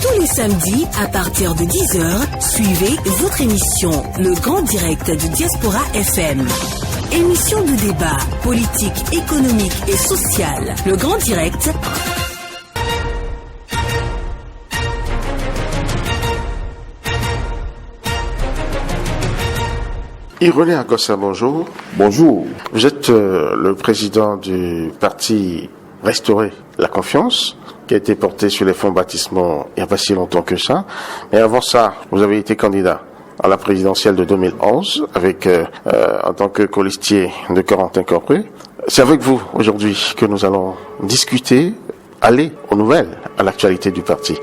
Tous les samedis, à partir de 10h, suivez votre émission Le Grand Direct de Diaspora FM. Émission de débat politique, économique et social. Le Grand Direct. Ironé Agossa, bonjour. Bonjour. Vous êtes le président du parti Restaurer la Confiance, qui a été porté sur les fonds baptismaux il n'y a pas si longtemps que ça. Mais avant ça, vous avez été candidat à la présidentielle de 2011 avec en tant que colistier de Corentin Corpru. C'est avec vous aujourd'hui que nous allons discuter, aller aux nouvelles, à l'actualité du parti.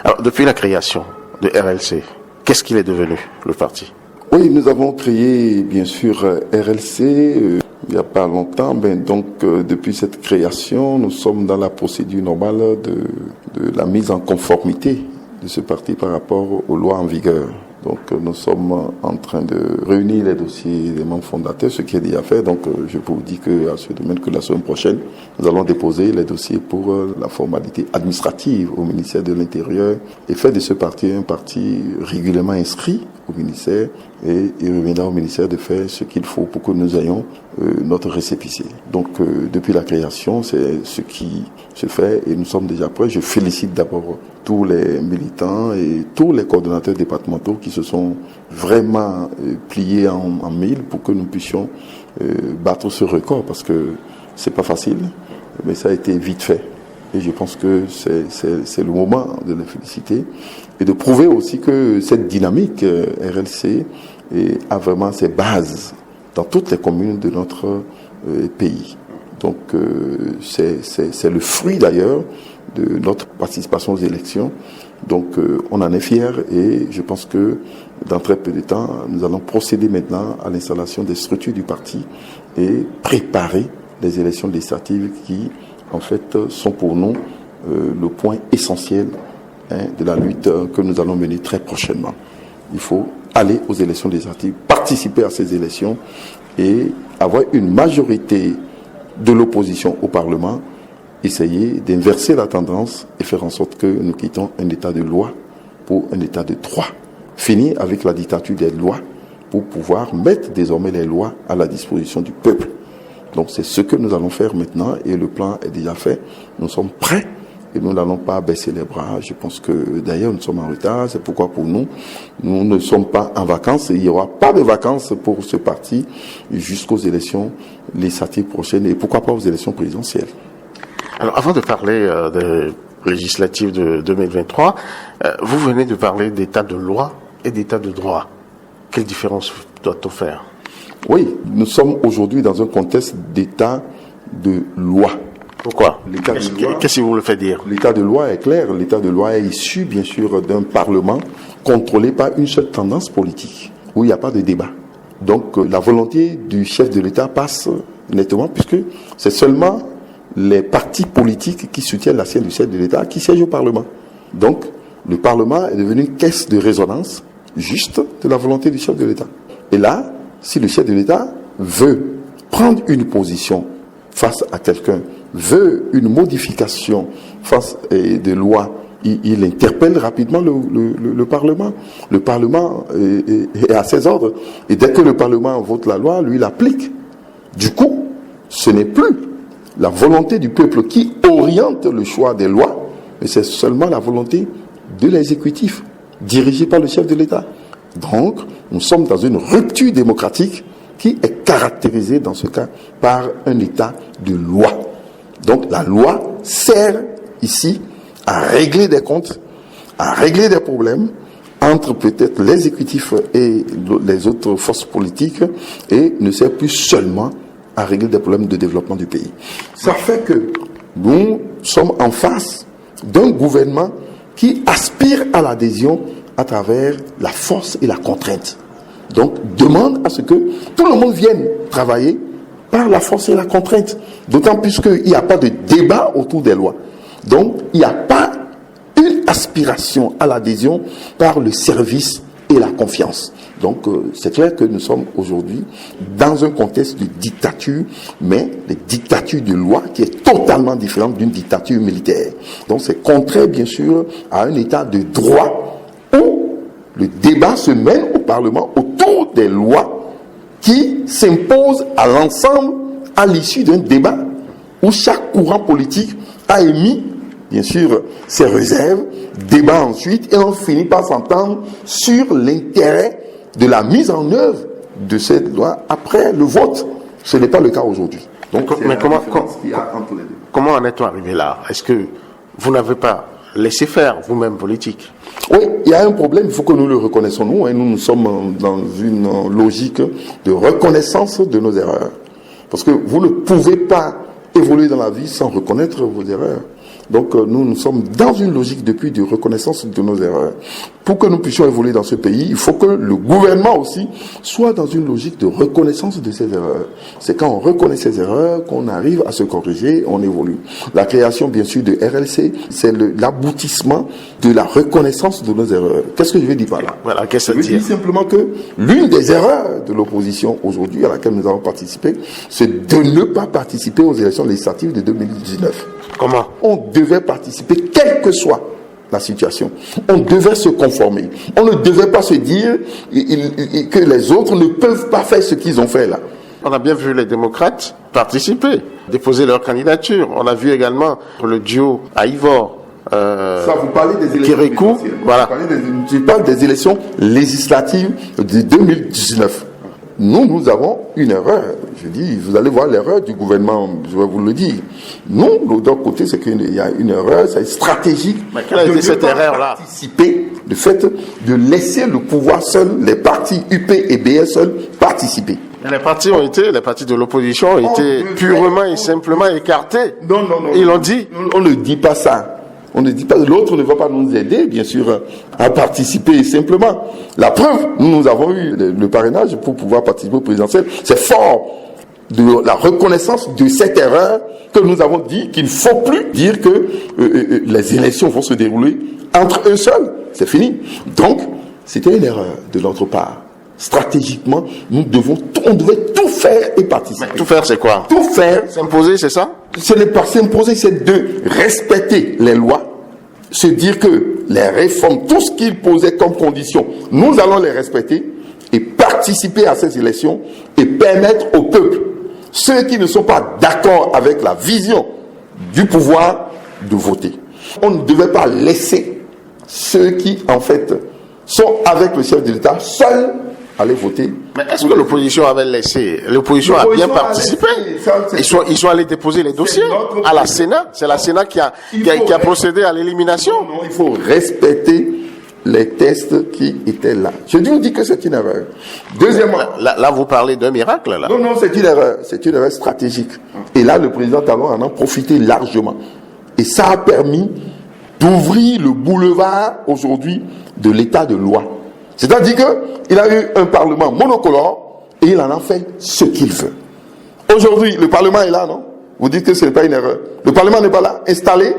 Alors, depuis la création de RLC, qu'est-ce qu'il est devenu, le parti ? Oui, nous avons créé, bien sûr, RLC il n'y a pas longtemps. Depuis cette création, nous sommes dans la procédure normale de la mise en conformité de ce parti par rapport aux lois en vigueur. Donc, nous sommes en train de réunir les dossiers des membres fondateurs, ce qui est déjà fait. Donc, je peux vous dire qu'à ce domaine, que la semaine prochaine, nous allons déposer les dossiers pour la formalité administrative au ministère de l'Intérieur et faire de ce parti un parti régulièrement inscrit au ministère et revenant au ministère de faire ce qu'il faut pour que nous ayons notre récépissé. Donc, depuis la création, c'est ce qui se fait et nous sommes déjà prêts. Je félicite d'abord tous les militants et tous les coordonnateurs départementaux qui se sont vraiment pliés en mille pour que nous puissions battre ce record, parce que c'est pas facile, mais ça a été vite fait. Et je pense que c'est le moment de les féliciter et de prouver aussi que cette dynamique RLC a vraiment ses bases dans toutes les communes de notre pays. Donc c'est le fruit d'ailleurs de notre participation aux élections. Donc on en est fiers et je pense que dans très peu de temps, nous allons procéder maintenant à l'installation des structures du parti et préparer les élections législatives qui, en fait, sont pour nous le point essentiel de la lutte que nous allons mener très prochainement. Il faut aller aux élections législatives, participer à ces élections et avoir une majorité de l'opposition au Parlement, essayer d'inverser la tendance et faire en sorte que nous quittons un état de loi pour un état de droit. Finir avec la dictature des lois pour pouvoir mettre désormais les lois à la disposition du peuple. Donc c'est ce que nous allons faire maintenant et le plan est déjà fait. Nous sommes prêts et nous n'allons pas baisser les bras. Je pense que d'ailleurs nous sommes en retard. C'est pourquoi pour nous ne sommes pas en vacances. Il n'y aura pas de vacances pour ce parti jusqu'aux élections législatives prochaines et pourquoi pas aux élections présidentielles. Alors avant de parler des législatives de 2023, vous venez de parler d'état de loi et d'état de droit. Quelle différence doit-on faire ? Oui, nous sommes aujourd'hui dans un contexte d'état de loi. Pourquoi ? Qu'est-ce qui vous le fait dire ? L'état de loi est clair. L'état de loi est issu, bien sûr, d'un Parlement contrôlé par une seule tendance politique, où il n'y a pas de débat. Donc, la volonté du chef de l'État passe nettement, puisque c'est seulement les partis politiques qui soutiennent l'action du chef de l'État qui siègent au Parlement. Donc, le Parlement est devenu une caisse de résonance juste de la volonté du chef de l'État. Et là, si le chef de l'État veut prendre une position face à quelqu'un, veut une modification face à des lois, il interpelle rapidement le Parlement. Le Parlement est à ses ordres. Et dès que le Parlement vote la loi, lui l'applique. Du coup, ce n'est plus la volonté du peuple qui oriente le choix des lois, mais c'est seulement la volonté de l'exécutif, dirigé par le chef de l'État. Donc, nous sommes dans une rupture démocratique qui est caractérisée dans ce cas par un état de loi. Donc, la loi sert ici à régler des comptes, à régler des problèmes entre peut-être l'exécutif et les autres forces politiques et ne sert plus seulement à régler des problèmes de développement du pays. Ça fait que nous sommes en face d'un gouvernement qui aspire à l'adhésion à travers la force et la contrainte. Donc, demande à ce que tout le monde vienne travailler par la force et la contrainte. D'autant plus qu'il n'y a pas de débat autour des lois. Donc, il n'y a pas une aspiration à l'adhésion par le service et la confiance. Donc c'est clair que nous sommes aujourd'hui dans un contexte de dictature, mais de dictature de loi qui est totalement différente d'une dictature militaire. Donc c'est contraire bien sûr à un état de droit où le débat se mène au Parlement autour des lois qui s'imposent à l'ensemble à l'issue d'un débat où chaque courant politique a émis bien sûr ses réserves, débat ensuite, et on finit par s'entendre sur l'intérêt de la mise en œuvre de cette loi après le vote. Ce n'est pas le cas aujourd'hui. Donc, mais comment en est-on arrivé là? Est-ce que vous n'avez pas laissé faire vous-même politique? Oui, il y a un problème, il faut que nous le reconnaissons nous. Nous sommes dans une logique de reconnaissance de nos erreurs. Parce que vous ne pouvez pas évoluer dans la vie sans reconnaître vos erreurs. Donc nous sommes dans une logique depuis de reconnaissance de nos erreurs. Pour que nous puissions évoluer dans ce pays, il faut que le gouvernement aussi soit dans une logique de reconnaissance de ses erreurs. C'est quand on reconnaît ses erreurs qu'on arrive à se corriger, on évolue. La création bien sûr de RLC, c'est l'aboutissement de la reconnaissance de nos erreurs. Qu'est-ce que je veux dire par là? Voilà, qu'est-ce que je veux dire simplement que l'une des erreurs de l'opposition aujourd'hui à laquelle nous avons participé, c'est de ne pas participer aux élections législatives de 2019. Comment? On devait participer, quelle que soit la situation. On devait se conformer. On ne devait pas se dire que les autres ne peuvent pas faire ce qu'ils ont fait là. On a bien vu les démocrates participer, déposer leur candidature. On a vu également le duo à Ivor. Ça, vous parlez des élections Kérékou, voilà. Je parle des élections législatives de 2019. Nous avons une erreur. Je dis, vous allez voir l'erreur du gouvernement, je vais vous le dire. Nous, de l'autre côté, c'est qu'il y a une erreur, c'est stratégique. Mais quelle a été cette erreur-là? Participer, le fait de laisser le pouvoir seul, les partis UP et BS seuls participer. Les partis de l'opposition ont été purement et simplement écartés. Non. Ils l'ont dit. On ne dit pas ça. On ne dit pas, l'autre ne va pas nous aider, bien sûr, à participer simplement. La preuve, nous avons eu le parrainage pour pouvoir participer au présidentiel. C'est fort de la reconnaissance de cette erreur que nous avons dit qu'il ne faut plus dire que les élections vont se dérouler entre eux seuls. C'est fini. Donc, c'était une erreur de notre part. Stratégiquement, on devait tout faire et participer. Mais tout faire, c'est quoi? Tout faire. S'imposer, c'est ça? Ce n'est pas s'imposer, c'est de respecter les lois, se dire que les réformes, tout ce qu'ils posaient comme condition, nous allons les respecter et participer à ces élections et permettre au peuple, ceux qui ne sont pas d'accord avec la vision du pouvoir, de voter. On ne devait pas laisser ceux qui, en fait, sont avec le chef de l'État seuls aller voter. Mais est-ce que l'opposition avait laissé? L'opposition a bien participé. Ils sont allés déposer les dossiers à la Sénat. C'est la Sénat qui a procédé à l'élimination. Non, il faut respecter les tests qui étaient là. Je vous dis que c'est une erreur. Deuxièmement. Là, vous parlez d'un miracle, là. Non, c'est une erreur. C'est une erreur stratégique. Et là, le président Talon en a profité largement. Et ça a permis d'ouvrir le boulevard aujourd'hui de l'état de loi. C'est-à-dire qu'il a eu un parlement monocolore et il en a fait ce qu'il veut. Aujourd'hui, le parlement est là, non? Vous dites que ce n'est pas une erreur. Le parlement n'est pas là, installé.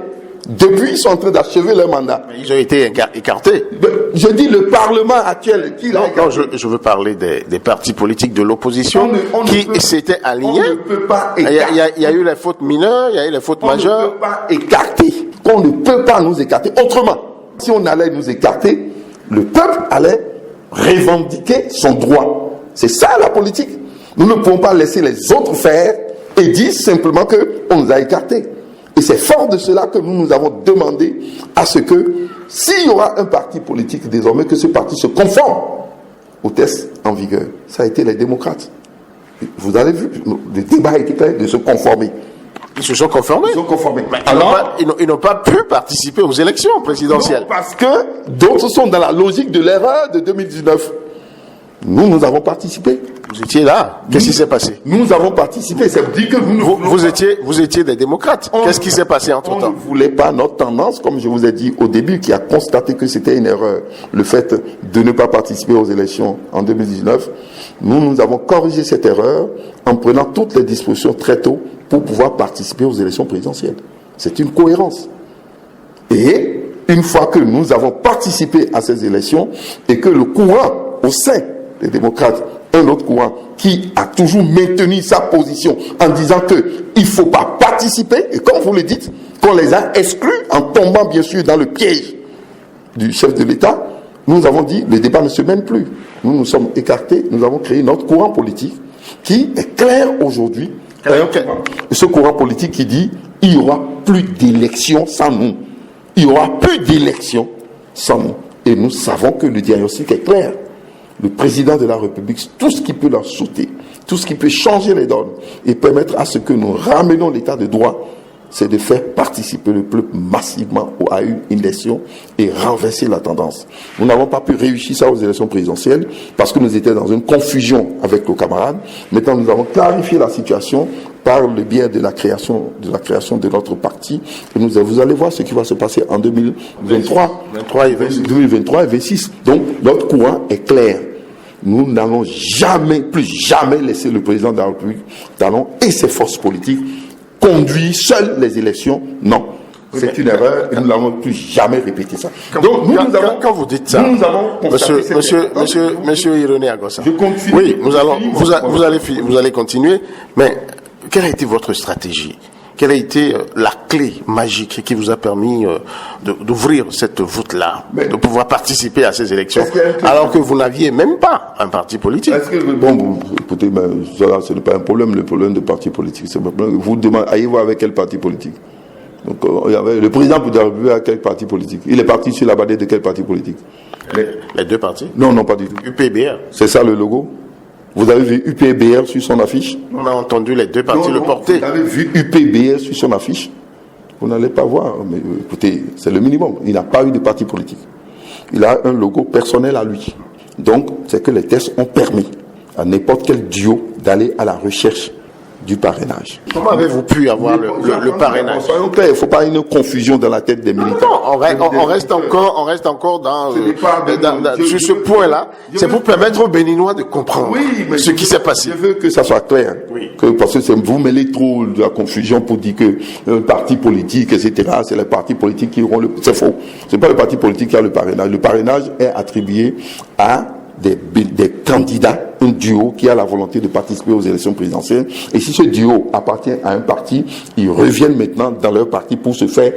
Depuis, ils sont en train d'achever leur mandat. Mais ils ont été écartés. Je dis le parlement actuel. Non, je veux parler des partis politiques de l'opposition qui s'étaient alignés. On ne peut pas écarter. Il y a eu les fautes mineures, il y a eu les fautes majeures. On ne peut pas écarter. On ne peut pas nous écarter. Autrement, si on allait nous écarter, le peuple allait revendiquer son droit. C'est ça la politique. Nous ne pouvons pas laisser les autres faire et dire simplement qu'on nous a écartés. Et c'est fort de cela que nous avons demandé à ce que, s'il y aura un parti politique désormais, que ce parti se conforme aux tests en vigueur. Ça a été les démocrates. Vous avez vu, le débat a été clair de se conformer. Ils se sont conformés. Ils n'ont pas pu participer aux élections présidentielles. Non, parce que d'autres sont dans la logique de l'erreur de 2019. Nous avons participé. Vous étiez là. Qu'est-ce qui s'est passé? Nous avons participé. Ça veut dire que vous étiez des démocrates. Qu'est-ce qui s'est passé entre-temps? On ne voulait pas notre tendance, comme je vous ai dit au début, qui a constaté que c'était une erreur, le fait de ne pas participer aux élections en 2019. Nous avons corrigé cette erreur en prenant toutes les dispositions très tôt pour pouvoir participer aux élections présidentielles. C'est une cohérence. Et une fois que nous avons participé à ces élections et que le courant au sein des démocrates, un autre courant qui a toujours maintenu sa position en disant qu'il ne faut pas participer, et comme vous le dites, qu'on les a exclus en tombant bien sûr dans le piège du chef de l'État, nous avons dit le débat ne se mène plus. Nous nous sommes écartés, nous avons créé notre courant politique qui est clair aujourd'hui. Ce courant politique qui dit il n'y aura plus d'élections sans nous. Il n'y aura plus d'élections sans nous. Et nous savons que le diagnostic est clair. Le président de la République, tout ce qui peut leur sauter, tout ce qui peut changer les donnes et permettre à ce que nous ramenions l'état de droit, c'est de faire participer le peuple massivement à une élection et renverser la tendance. Nous n'avons pas pu réussir ça aux élections présidentielles parce que nous étions dans une confusion avec nos camarades. Maintenant, nous avons clarifié la situation par le biais de la création de notre parti. Et vous allez voir ce qui va se passer en 2023 et 2026. Donc, notre courant est clair. Nous n'allons plus jamais laisser le président de la République Talon et ses forces politiques conduire seules les élections. Non. C'est une erreur et nous n'allons plus jamais répéter ça. Donc, quand vous dites ça, monsieur Irénée Agossa, je continue. Oui, vous allez continuer, mais quelle a été votre stratégie? Quelle a été la clé magique qui vous a permis d'ouvrir cette voûte-là, de pouvoir participer à ces élections, alors que vous n'aviez même pas un parti politique? Écoutez, ce n'est pas un problème, le problème de parti politique. C'est vous demandez, allez voir avec quel parti politique. Donc, il y avait le président de la République à quel parti politique? Il est parti sur la bandée de quel parti politique? Les deux partis? Non, pas du tout. UPBR. C'est ça le logo? Vous avez vu UPBR sur son affiche? On a entendu les deux partis le porter. Vous avez vu UPBR sur son affiche? Vous n'allez pas voir. Mais écoutez, c'est le minimum. Il n'a pas eu de parti politique. Il a un logo personnel à lui. Donc, c'est que les tests ont permis à n'importe quel duo d'aller à la recherche du parrainage. Comment avez-vous pu avoir le parrainage? Soyons clairs, il ne faut pas une confusion dans la tête des militants. Non, on reste encore sur ce point-là. C'est pour permettre aux Béninois de comprendre ce qui s'est passé. Je veux que ça soit clair. Oui. Parce que vous mêlez trop de la confusion pour dire que un parti politique, etc., c'est les partis politiques qui auront c'est faux. C'est pas le parti politique qui a le parrainage. Le parrainage est attribué à des candidats, un duo qui a la volonté de participer aux élections présidentielles. Et si ce duo appartient à un parti, ils reviennent maintenant dans leur parti pour se faire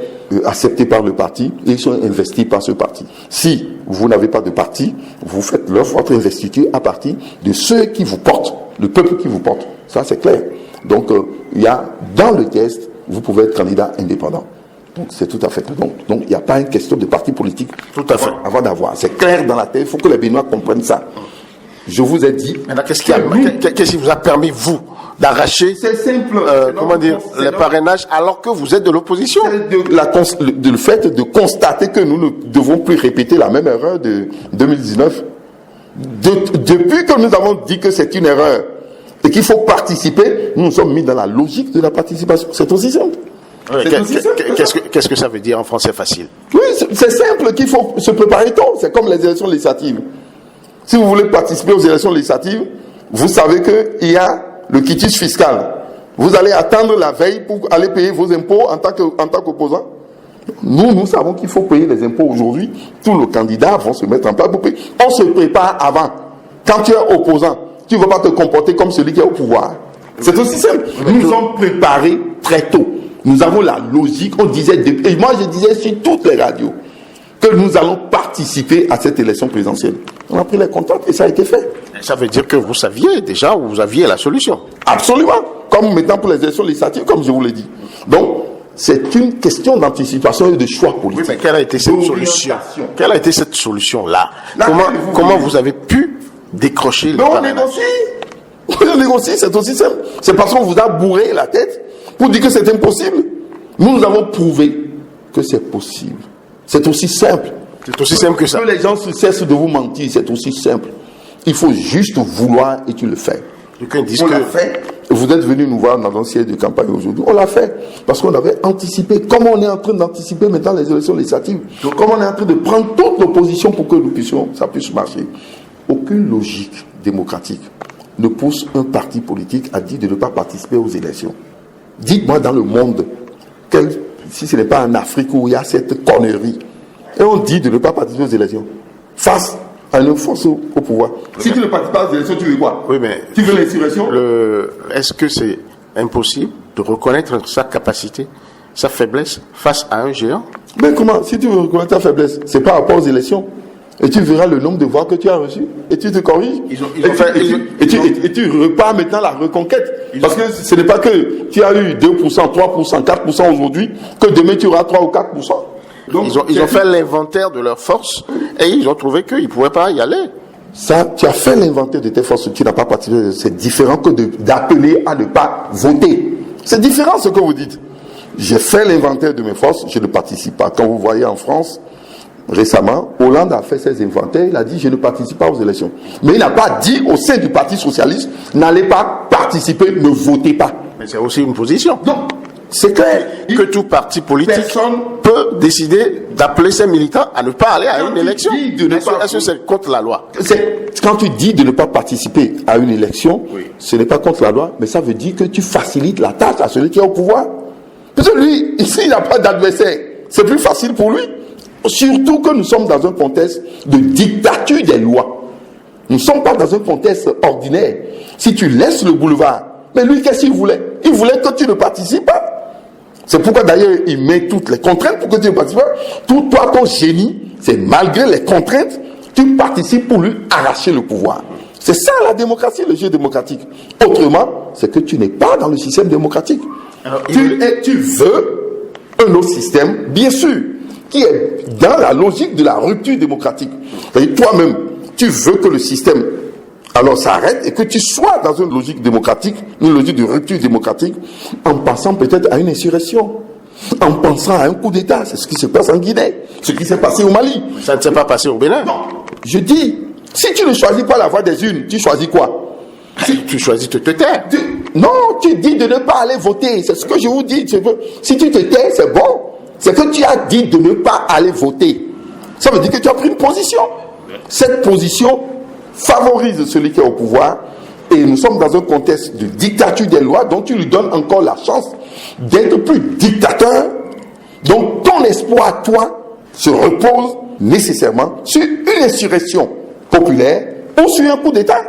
accepter par le parti et ils sont investis par ce parti. Si vous n'avez pas de parti, vous faites votre investiture à partir de ceux qui vous portent, le peuple qui vous porte. Ça, c'est clair. Donc, il y a dans le test, vous pouvez être candidat indépendant. Donc, c'est tout à fait. Donc, il n'y a pas une question de parti politique. Tout à fait. Avant d'avoir. C'est clair dans la tête. Il faut que les Béninois comprennent ça. Je vous ai dit. Maintenant, qu'est-ce qui vous a permis, vous, d'arracher les parrainages alors que vous êtes de l'opposition? C'est le fait de constater que nous ne devons plus répéter la même erreur de 2019. Depuis que nous avons dit que c'est une erreur et qu'il faut participer, nous nous sommes mis dans la logique de la participation. C'est aussi simple. Oui, qu'est-ce que ça veut dire en français facile? Oui, c'est simple qu'il faut se préparer tôt. C'est comme les élections législatives. Si vous voulez participer aux élections législatives, vous savez qu'il y a le quitus fiscal. Vous allez attendre la veille pour aller payer vos impôts en tant qu'opposant. Nous savons qu'il faut payer les impôts aujourd'hui. Tous nos candidats vont se mettre en place pour payer. On se prépare avant. Quand tu es opposant, tu ne vas pas te comporter comme celui qui est au pouvoir. C'est aussi simple. Nous nous sommes préparés très tôt. Nous avons la logique, et moi je disais sur toutes les radios, que nous allons participer à cette élection présidentielle. On a pris les contacts et ça a été fait. Ça veut dire que vous saviez déjà, vous aviez la solution. Absolument. Comme maintenant pour les élections législatives, comme je vous l'ai dit. Donc, c'est une question d'anticipation et de choix politique. Oui, mais quelle a été cette solution? Quelle a été cette solution-là? Comment vous avez pu décrocher le parrainage? On négocie, c'est aussi simple. C'est parce qu'on vous a bourré la tête pour dire que c'est impossible. Nous avons prouvé que c'est possible. C'est aussi simple. C'est aussi simple que ça. Que les gens cessent de vous mentir, c'est aussi simple. Il faut juste vouloir et tu le fais. On l'a fait. Vous êtes venu nous voir dans un siège de campagne aujourd'hui. On l'a fait parce qu'on avait anticipé. Comme on est en train d'anticiper maintenant les élections législatives. Donc, comme on est en train de prendre toutes nos positions pour que ça puisse marcher. Aucune logique démocratique ne pousse un parti politique à dire de ne pas participer aux élections. Dites-moi dans le monde, si ce n'est pas en Afrique où il y a cette connerie, et on dit de ne pas participer aux élections face à une force au pouvoir. Si tu ne participes pas aux élections, tu veux quoi? Oui, mais tu veux l'insurrection? Est-ce que c'est impossible de reconnaître sa capacité, sa faiblesse face à un géant? Mais comment? Si tu veux reconnaître ta faiblesse, c'est par rapport aux élections. Et tu verras le nombre de voix que tu as reçues. Et tu te corriges. Et tu repars maintenant la reconquête. Parce que ce n'est pas que tu as eu 2%, 3%, 4% aujourd'hui, que demain tu auras 3 ou 4%. Donc, ils ont fait l'inventaire de leurs forces et ils ont trouvé qu'ils ne pouvaient pas y aller. Ça, tu as fait l'inventaire de tes forces, tu n'as pas participé. C'est différent que d'appeler à ne pas voter. C'est différent ce que vous dites. J'ai fait l'inventaire de mes forces, je ne participe pas. Quand vous voyez en France, récemment, Hollande a fait ses inventaires, il a dit je ne participe pas aux élections. Mais il n'a pas dit au sein du Parti Socialiste, n'allez pas participer, ne votez pas. Mais c'est aussi une position. Non, c'est clair. Que tout parti politique peut décider d'appeler ses militants à ne pas aller à une élection. Est-ce que c'est contre la loi? Quand tu dis de ne pas participer à une élection, oui, ce n'est pas contre la loi, mais ça veut dire que tu facilites la tâche à celui qui est au pouvoir. Parce que lui, ici, il n'a pas d'adversaire. C'est plus facile pour lui. Surtout que nous sommes dans un contexte de dictature des lois. Nous ne sommes pas dans un contexte ordinaire. Si tu laisses le boulevard, mais lui, qu'est-ce qu'il voulait? Il voulait que tu ne participes pas. C'est pourquoi d'ailleurs il met toutes les contraintes pour que tu ne participes pas. Tout toi, ton génie, c'est malgré les contraintes, tu participes pour lui arracher le pouvoir. C'est ça la démocratie, le jeu démocratique. Autrement, c'est que tu n'es pas dans le système démocratique. Alors, tu veux un autre système, bien sûr, qui est dans la logique de la rupture démocratique. C'est-à-dire toi-même, tu veux que le système alors s'arrête et que tu sois dans une logique démocratique, une logique de rupture démocratique, en pensant peut-être à une insurrection, en pensant à un coup d'État. C'est ce qui se passe en Guinée, ce qui s'est passé au Mali. Ça ne s'est pas passé au Bénin. Non, je dis, si tu ne choisis pas la voie des urnes, tu choisis quoi? Tu choisis de te taire. Non, tu dis de ne pas aller voter. C'est ce que je vous dis. Si tu te tais, c'est bon. C'est que tu as dit de ne pas aller voter. Ça veut dire que tu as pris une position. Cette position favorise celui qui est au pouvoir. Et nous sommes dans un contexte de dictature des lois, donc tu lui donnes encore la chance d'être plus dictateur. Donc ton espoir, toi, se repose nécessairement sur une insurrection populaire ou sur un coup d'État.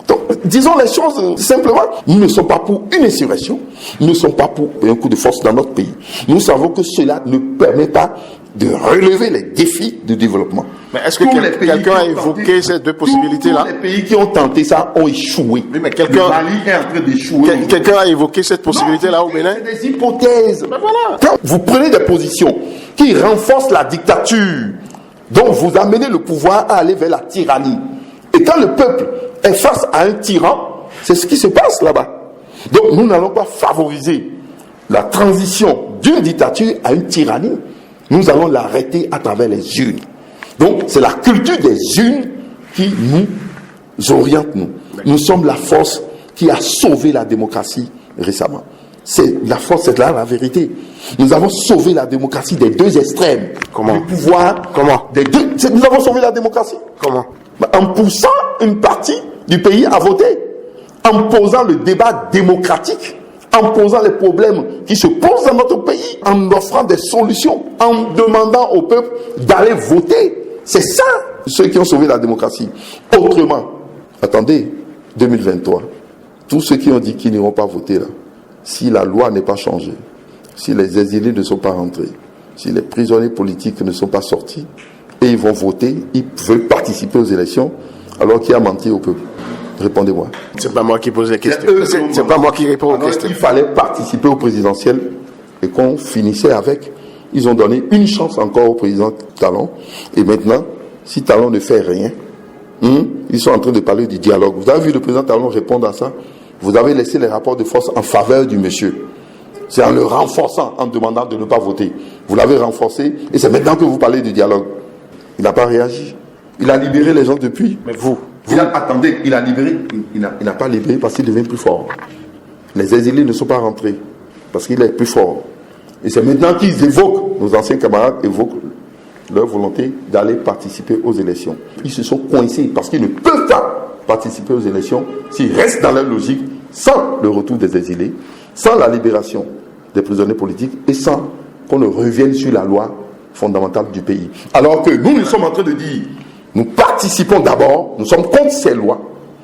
Donc, disons les choses simplement, nous ne sommes pas pour une insurrection, nous ne sommes pas pour un coup de force dans notre pays. Nous savons que cela ne permet pas de relever les défis de développement. Mais est-ce que quelqu'un a évoqué ces deux possibilités-là? Tous les pays qui ont tenté ça ont échoué. Oui, mais le Mali est en train d'échouer. Quelqu'un a évoqué cette possibilité-là au Bénin? C'est des hypothèses. Ben voilà. Quand vous prenez des positions qui renforcent la dictature, donc vous amenez le pouvoir à aller vers la tyrannie. Et quand le peuple est face à un tyran, c'est ce qui se passe là-bas. Donc nous n'allons pas favoriser la transition d'une dictature à une tyrannie. Nous allons l'arrêter à travers les urnes. Donc c'est la culture des urnes qui nous oriente, nous. Nous sommes la force qui a sauvé la démocratie récemment. C'est la force, c'est là la vérité. Nous avons sauvé la démocratie des deux extrêmes. Comment? Du pouvoir. Comment? Des deux. Nous avons sauvé la démocratie. Comment? En poussant une partie du pays à voter, en posant le débat démocratique, en posant les problèmes qui se posent dans notre pays, en offrant des solutions, en demandant au peuple d'aller voter. C'est ça, ceux qui ont sauvé la démocratie. Autrement, attendez, 2023, tous ceux qui ont dit qu'ils n'iront pas voter là, si la loi n'est pas changée, si les exilés ne sont pas rentrés, si les prisonniers politiques ne sont pas sortis, et ils vont voter, ils veulent participer aux élections, alors qui a menti au peuple? Répondez-moi. C'est pas moi qui pose la question. C'est pas moi qui réponds aux questions. Il fallait participer au présidentiel et qu'on finissait avec. Ils ont donné une chance encore au président Talon. Et maintenant, si Talon ne fait rien, ils sont en train de parler du dialogue. Vous avez vu le président Talon répondre à ça? Vous avez laissé les rapports de force en faveur du monsieur. C'est en le renforçant, en demandant de ne pas voter. Vous l'avez renforcé et c'est maintenant que vous parlez du dialogue. Il n'a pas réagi. Il a libéré les gens depuis. Mais vous attendez, il a libéré. Il n'a pas libéré parce qu'il devient plus fort. Les exilés ne sont pas rentrés parce qu'il est plus fort. Et c'est maintenant qu'ils évoquent, nos anciens camarades évoquent leur volonté d'aller participer aux élections. Ils se sont coincés parce qu'ils ne peuvent pas participer aux élections s'ils restent dans leur logique sans le retour des exilés, sans la libération des prisonniers politiques et sans qu'on ne revienne sur la loi fondamentales du pays. Alors que nous sommes en train de dire, nous participons d'abord, nous sommes contre ces lois,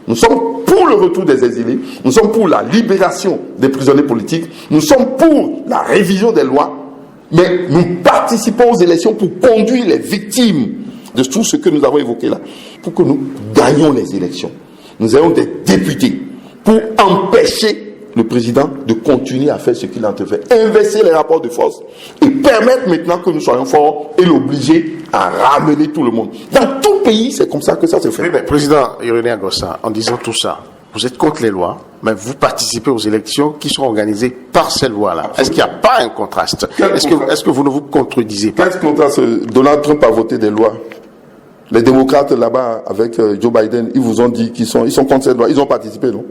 nous sommes pour le retour des exilés, nous sommes pour la libération des prisonniers politiques, nous sommes pour la révision des lois, mais nous participons aux élections pour conduire les victimes de tout ce que nous avons évoqué là, pour que nous gagnions les élections. Nous ayons des députés pour empêcher le président de continuer à faire ce qu'il a en train de faire, inverser les rapports de force et permettre maintenant que nous soyons forts et l'obliger à ramener tout le monde. Dans tout pays, c'est comme ça que ça se fait. Oui, mais président Irénée Agossa, en disant tout ça, vous êtes contre les lois, mais vous participez aux élections qui sont organisées par ces lois-là. Est-ce qu'il n'y a pas un contraste? Est-ce que vous ne vous contredisez pas? Quel contraste? Donald Trump a voté des lois. Les démocrates là-bas avec Joe Biden, ils vous ont dit qu'ils sont contre ces lois. Ils ont participé, non?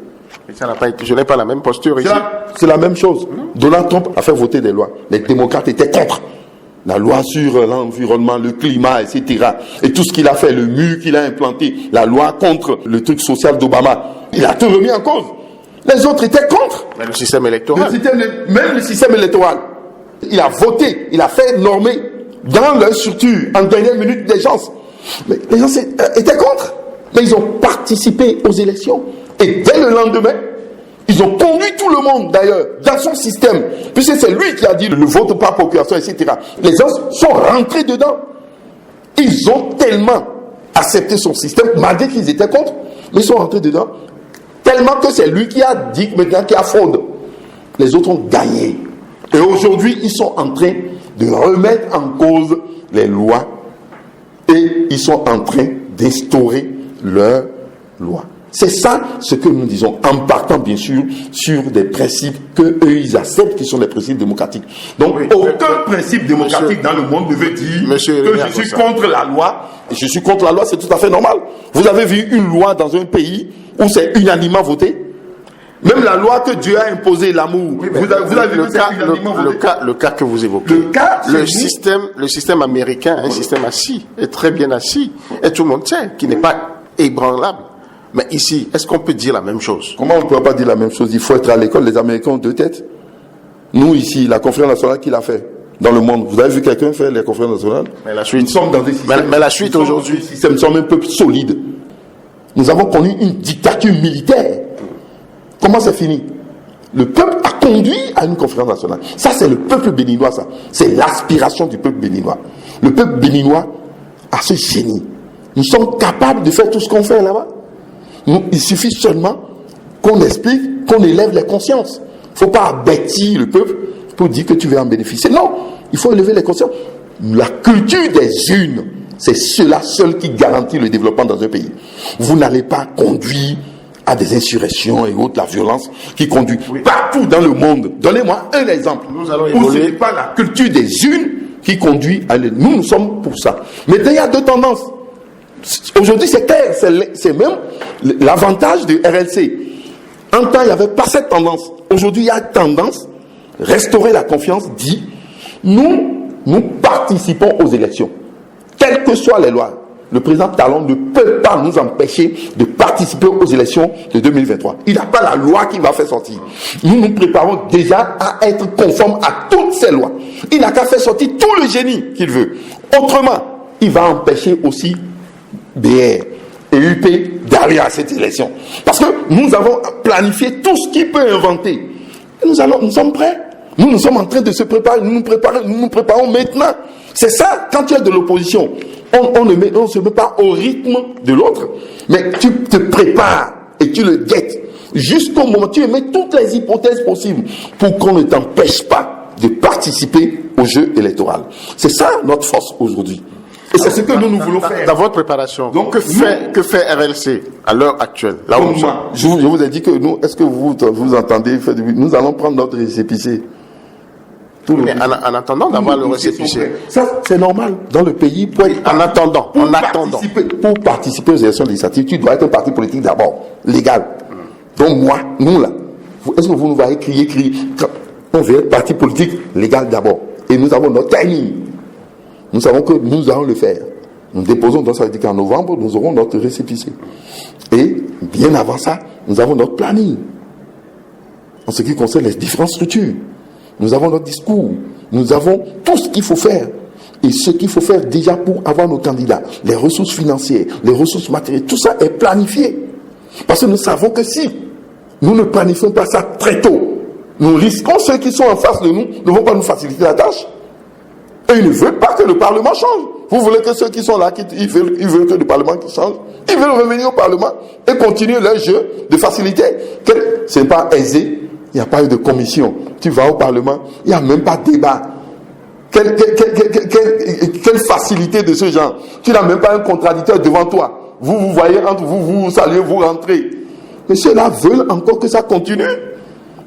Mais ça n'a pas été, je n'ai pas la même posture ici. C'est la même chose. Donald Trump a fait voter des lois. Les démocrates étaient contre. La loi sur l'environnement, le climat, etc. Et tout ce qu'il a fait, le mur qu'il a implanté, la loi contre le truc social d'Obama, il a tout remis en cause. Les autres étaient contre. Mais le système électoral. Même le système électoral. Il a voté, il a fait normer dans leur structure, en dernière minute, des gens. Mais les gens étaient contre. Mais ils ont participé aux élections. Et dès le lendemain, ils ont conduit tout le monde, d'ailleurs, dans son système. Puisque c'est lui qui a dit le vote par procuration, etc. Les gens sont rentrés dedans. Ils ont tellement accepté son système, malgré qu'ils étaient contre, mais ils sont rentrés dedans. Tellement que c'est lui qui a dit maintenant qu'il y a fraude. Les autres ont gagné. Et aujourd'hui, ils sont en train de remettre en cause les lois. Et ils sont en train d'instaurer leurs lois. C'est ça ce que nous disons, en partant bien sûr sur des principes qu'eux ils acceptent, qui sont des principes démocratiques. Donc oui, aucun principe démocratique dans le monde ne veut dire que je suis contre la loi. Je suis contre la loi, c'est tout à fait normal. Vous avez vu une loi dans un pays où c'est unanimement voté? Même la loi que Dieu a imposée, l'amour, oui, vous avez vu ça unanimement voté? Le cas que vous évoquez, le système américain, un système assis, est très bien assis, et tout le monde sait qu'il n'est pas ébranlable. Mais ici, est-ce qu'on peut dire la même chose? Comment on ne peut pas dire la même chose? Il faut être à l'école. Les Américains ont deux têtes. Nous, ici, la conférence nationale, qui l'a fait dans le monde? Vous avez vu quelqu'un faire les conférences nationales? Mais la suite, nous sommes dans des systèmes, mais la suite aujourd'hui, nous sommes un peuple solide. Nous avons connu une dictature militaire. Comment c'est fini? Le peuple a conduit à une conférence nationale. Ça, c'est le peuple béninois, ça. C'est l'aspiration du peuple béninois. Le peuple béninois a ce génie. Nous sommes capables de faire tout ce qu'on fait là-bas. Il suffit seulement qu'on explique, qu'on élève les consciences. Il ne faut pas bâtir le peuple pour dire que tu vas en bénéficier. Non, il faut élever les consciences. La culture des unes, c'est cela seul qui garantit le développement dans un pays. Vous n'allez pas conduire à des insurrections et autres, la violence qui conduit partout dans le monde. Donnez-moi un exemple. Nous allons où ce n'est pas la culture des unes qui conduit à nous sommes pour ça. Mais il y a deux tendances. Aujourd'hui, c'est clair, c'est même l'avantage de RLC. En temps, il n'y avait pas cette tendance. Aujourd'hui, il y a tendance, restaurer la confiance, dit, nous participons aux élections. Quelles que soient les lois, le président Talon ne peut pas nous empêcher de participer aux élections de 2023. Il n'a pas la loi qui va faire sortir. Nous nous préparons déjà à être conformes à toutes ces lois. Il n'a qu'à faire sortir tout le génie qu'il veut. Autrement, il va empêcher aussi BR et UP d'aller à cette élection. Parce que nous avons planifié tout ce qu'il peut inventer. Et nous sommes prêts. Nous sommes en train de se préparer. Nous nous préparons maintenant. C'est ça, quand tu es de l'opposition, on ne se met pas au rythme de l'autre, mais tu te prépares et tu le guettes jusqu'au moment où tu mets toutes les hypothèses possibles pour qu'on ne t'empêche pas de participer au jeu électoral. C'est ça notre force aujourd'hui. Et c'est ce que nous voulons faire. Dans votre préparation, donc que fait RLC à l'heure actuelle? Là où je vous ai dit que nous, est-ce que vous entendez, nous allons prendre notre récépissé. Mais en attendant d'avoir le récépissé. Ça, c'est normal dans le pays. Pour participer aux élections législatives, tu dois être un parti politique d'abord, légal. Donc nous là, est-ce que vous nous voyez crier? On veut être parti politique légal d'abord. Et nous avons notre timing. Nous savons que nous allons le faire. Nous déposons, donc ça veut dire qu'en novembre, nous aurons notre récépissé. Et bien avant ça, nous avons notre planning. En ce qui concerne les différentes structures. Nous avons notre discours. Nous avons tout ce qu'il faut faire. Et ce qu'il faut faire déjà pour avoir nos candidats, les ressources financières, les ressources matérielles, tout ça est planifié. Parce que nous savons que si nous ne planifions pas ça très tôt, nous risquons ceux qui sont en face de nous ne vont pas nous faciliter la tâche. Et ils ne veulent pas que le Parlement change. Vous voulez que ceux qui sont là, ils veulent que le Parlement change. Ils veulent revenir au Parlement et continuer leur jeu de facilité. Ce n'est pas aisé. Il n'y a pas eu de commission. Tu vas au Parlement, il n'y a même pas de débat. Quelle facilité de ce genre. Tu n'as même pas un contradicteur devant toi. Vous voyez entre vous saluez, vous rentrez. Mais ceux-là veulent encore que ça continue.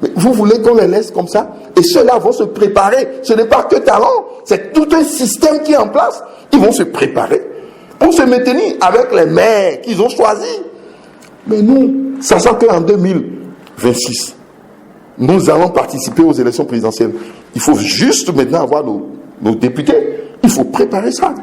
Mais vous voulez qu'on les laisse comme ça? Et ceux-là vont se préparer. Ce n'est pas que talent, c'est tout un système qui est en place. Ils vont se préparer pour se maintenir avec les maires qu'ils ont choisis. Mais nous, sachant qu'en 2026, nous allons participer aux élections présidentielles. Il faut juste maintenant avoir nos députés. Il faut préparer ça.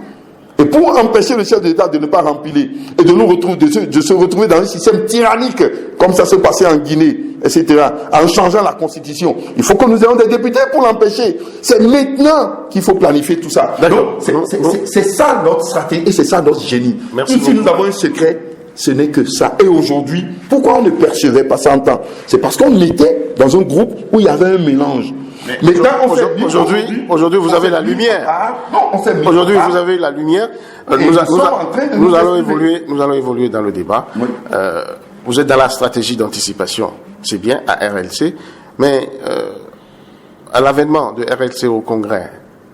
Et pour empêcher le chef d'État de ne pas rempiler et de nous retrouver, de se retrouver dans un système tyrannique, comme ça se passait en Guinée, etc., en changeant la constitution, il faut que nous ayons des députés pour l'empêcher. C'est maintenant qu'il faut planifier tout ça. C'est ça notre stratégie et c'est ça notre génie. Merci. Si nous avons un secret, ce n'est que ça. Et aujourd'hui, pourquoi on ne percevait pas ça en temps? C'est parce qu'on était dans un groupe où il y avait un mélange. Aujourd'hui, vous avez la lumière. Aujourd'hui, vous avez la lumière. Nous allons évoluer dans le débat. Oui. Vous êtes dans la stratégie d'anticipation. C'est bien à RLC. Mais à l'avènement de RLC au Congrès,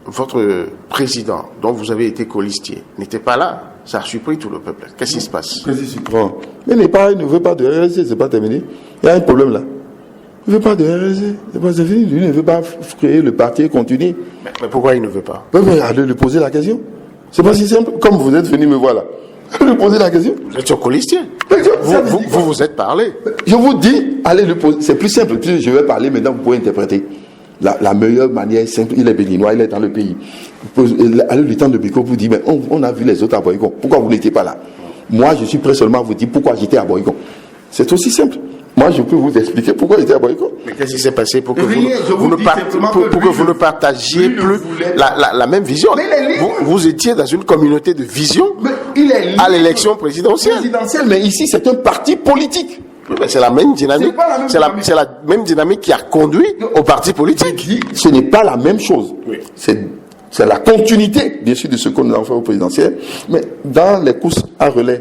votre président, dont vous avez été colistier, n'était pas là. Ça a surpris tout le peuple. Qu'est-ce qui se passe? Mais il ne veut pas de RLC, c'est pas terminé. Il y a un problème là. Il ne veut pas de RLC, c'est pas fini. Lui ne veut pas créer le parti et continuer. Mais pourquoi il ne veut pas? Mais allez lui poser la question. C'est pas si simple. Comme vous êtes venu me voir là. Allez lui poser la question. Vous êtes sur colistier. Vous êtes parlé. Je vous dis, allez lui poser. C'est plus simple. Je vais parler maintenant, vous pouvez interpréter. La meilleure manière est simple. Il est béninois, il est dans le pays. Allez lui tendre le micro pour dire, mais on a vu les autres à Boycon. Pourquoi vous n'étiez pas là? Moi, je suis prêt seulement à vous dire pourquoi j'étais à Boycon. C'est aussi simple. Moi, je peux vous expliquer pourquoi j'étais à Boycon. Mais qu'est-ce qui s'est passé pour que vous ne partagiez plus la même vision? Vous étiez dans une communauté de vision à l'élection présidentielle. Mais ici, c'est un parti politique. C'est la même dynamique. C'est la même dynamique qui a conduit au parti politique. Ce n'est pas la même chose. Oui. C'est la continuité, bien sûr, de ce que nous avons fait au présidentiel. Mais dans les courses à relais,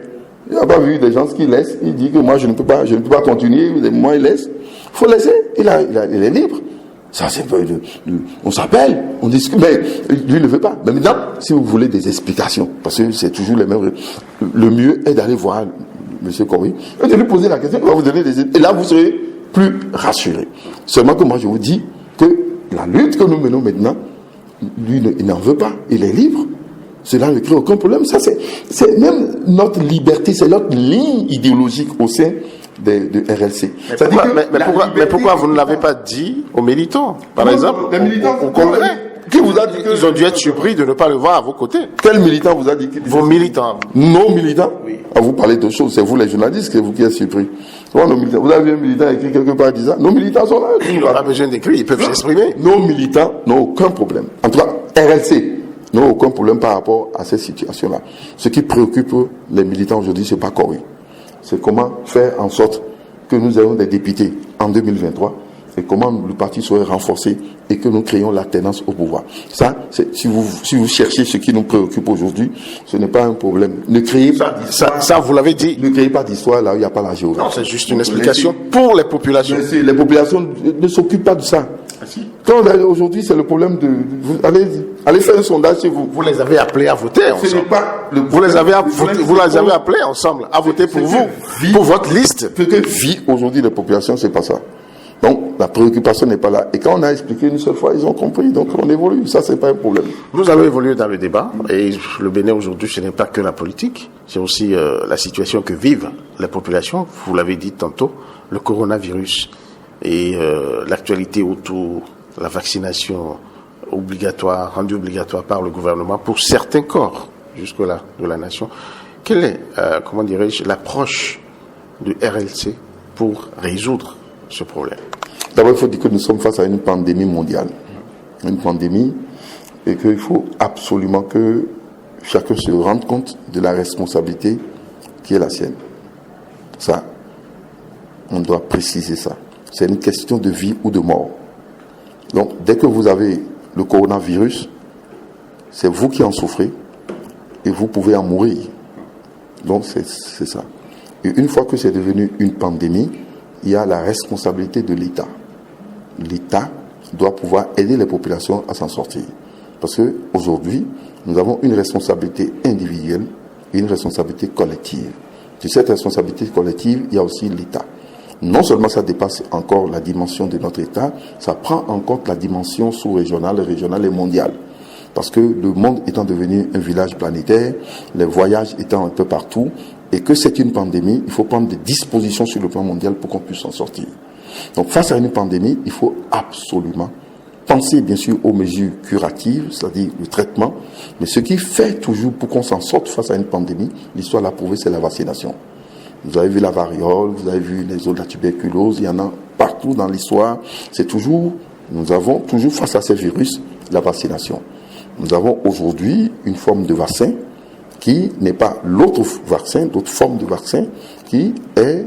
il n'y a pas vu des gens qui laissent. Il dit que moi, je ne peux pas continuer. Moi, il laisse. Il faut laisser. Il est libre. Ça, c'est on s'appelle, on discute. Mais lui, il ne veut pas. Mais maintenant, si vous voulez des explications, parce que c'est toujours les mêmes, le mieux est d'aller voir M. Corrie et de lui poser la question. Il va vous donner des... Et là, vous serez plus rassuré. Seulement que moi, je vous dis que la lutte que nous menons maintenant, lui, il n'en veut pas. Il est libre. Cela ne crée aucun problème. Ça, c'est même notre liberté, c'est notre ligne idéologique au sein de RLC. Mais pourquoi vous ne l'avez pas dit aux militants, par exemple, au Congrès? Qui vous a dit que... Ils ont dû être surpris de ne pas le voir à vos côtés. Quel militant vous a dit? Vos militants. Nos militants? Oui. Vous parlez de choses, c'est vous les journalistes, c'est vous qui êtes surpris. Nos militants. Vous avez vu un militant écrit quelque part disant, nos militants sont là. Ils n'ont pas besoin d'écrire, ils peuvent s'exprimer. Nos militants n'ont aucun problème. En tout cas, RLC n'ont aucun problème par rapport à cette situation-là. Ce qui préoccupe les militants aujourd'hui, c'est pas Corée. C'est comment faire en sorte que nous ayons des députés en 2023 et comment le parti soit renforcé et que nous créions l'alternance au pouvoir. Ça, si vous cherchez ce qui nous préoccupe aujourd'hui, ce n'est pas un problème. Ne créez pas d'histoire. Ça, vous l'avez dit. Ne créez pas d'histoire là où il n'y a pas la géographie. Non, c'est juste une explication pour les populations. Les populations ne s'occupent pas de ça. Ah, si. Aujourd'hui, c'est le problème de... Allez faire un sondage chez vous. Vous les avez appelés à voter ensemble. Vous les avez appelés ensemble à voter pour vous, pour votre liste. Ce que vit aujourd'hui les populations, c'est pas ça. Donc, la préoccupation n'est pas là. Et quand on a expliqué une seule fois, ils ont compris. Donc, on évolue. Ça, c'est pas un problème. Nous allons évoluer dans le débat. Et le Bénin aujourd'hui, ce n'est pas que la politique. C'est aussi la situation que vivent les populations. Vous l'avez dit tantôt, le coronavirus et l'actualité autour de la vaccination obligatoire, rendue obligatoire par le gouvernement pour certains corps, jusque-là, de la nation. Quelle est, l'approche du RLC pour résoudre ce problème? D'abord, il faut dire que nous sommes face à une pandémie mondiale. Une pandémie et qu'il faut absolument que chacun se rende compte de la responsabilité qui est la sienne. Ça, on doit préciser ça. C'est une question de vie ou de mort. Donc, dès que vous avez le coronavirus, c'est vous qui en souffrez et vous pouvez en mourir. Donc, c'est ça. Et une fois que c'est devenu une pandémie, il y a la responsabilité de l'État. L'État doit pouvoir aider les populations à s'en sortir. Parce qu'aujourd'hui, nous avons une responsabilité individuelle et une responsabilité collective. De cette responsabilité collective, il y a aussi l'État. Non seulement ça dépasse encore la dimension de notre État, ça prend en compte la dimension sous-régionale, régionale et mondiale. Parce que le monde étant devenu un village planétaire, les voyages étant un peu partout, et que c'est une pandémie, il faut prendre des dispositions sur le plan mondial pour qu'on puisse s'en sortir. Donc face à une pandémie, il faut absolument penser bien sûr aux mesures curatives, c'est-à-dire le traitement, mais ce qui fait toujours pour qu'on s'en sorte face à une pandémie, l'histoire l'a prouvé, c'est la vaccination. Vous avez vu la variole, vous avez vu les autres, la tuberculose, il y en a partout dans l'histoire. C'est toujours, nous avons toujours face à ces virus, la vaccination. Nous avons aujourd'hui une forme de vaccin qui n'est pas l'autre vaccin, d'autres formes de vaccin, qui est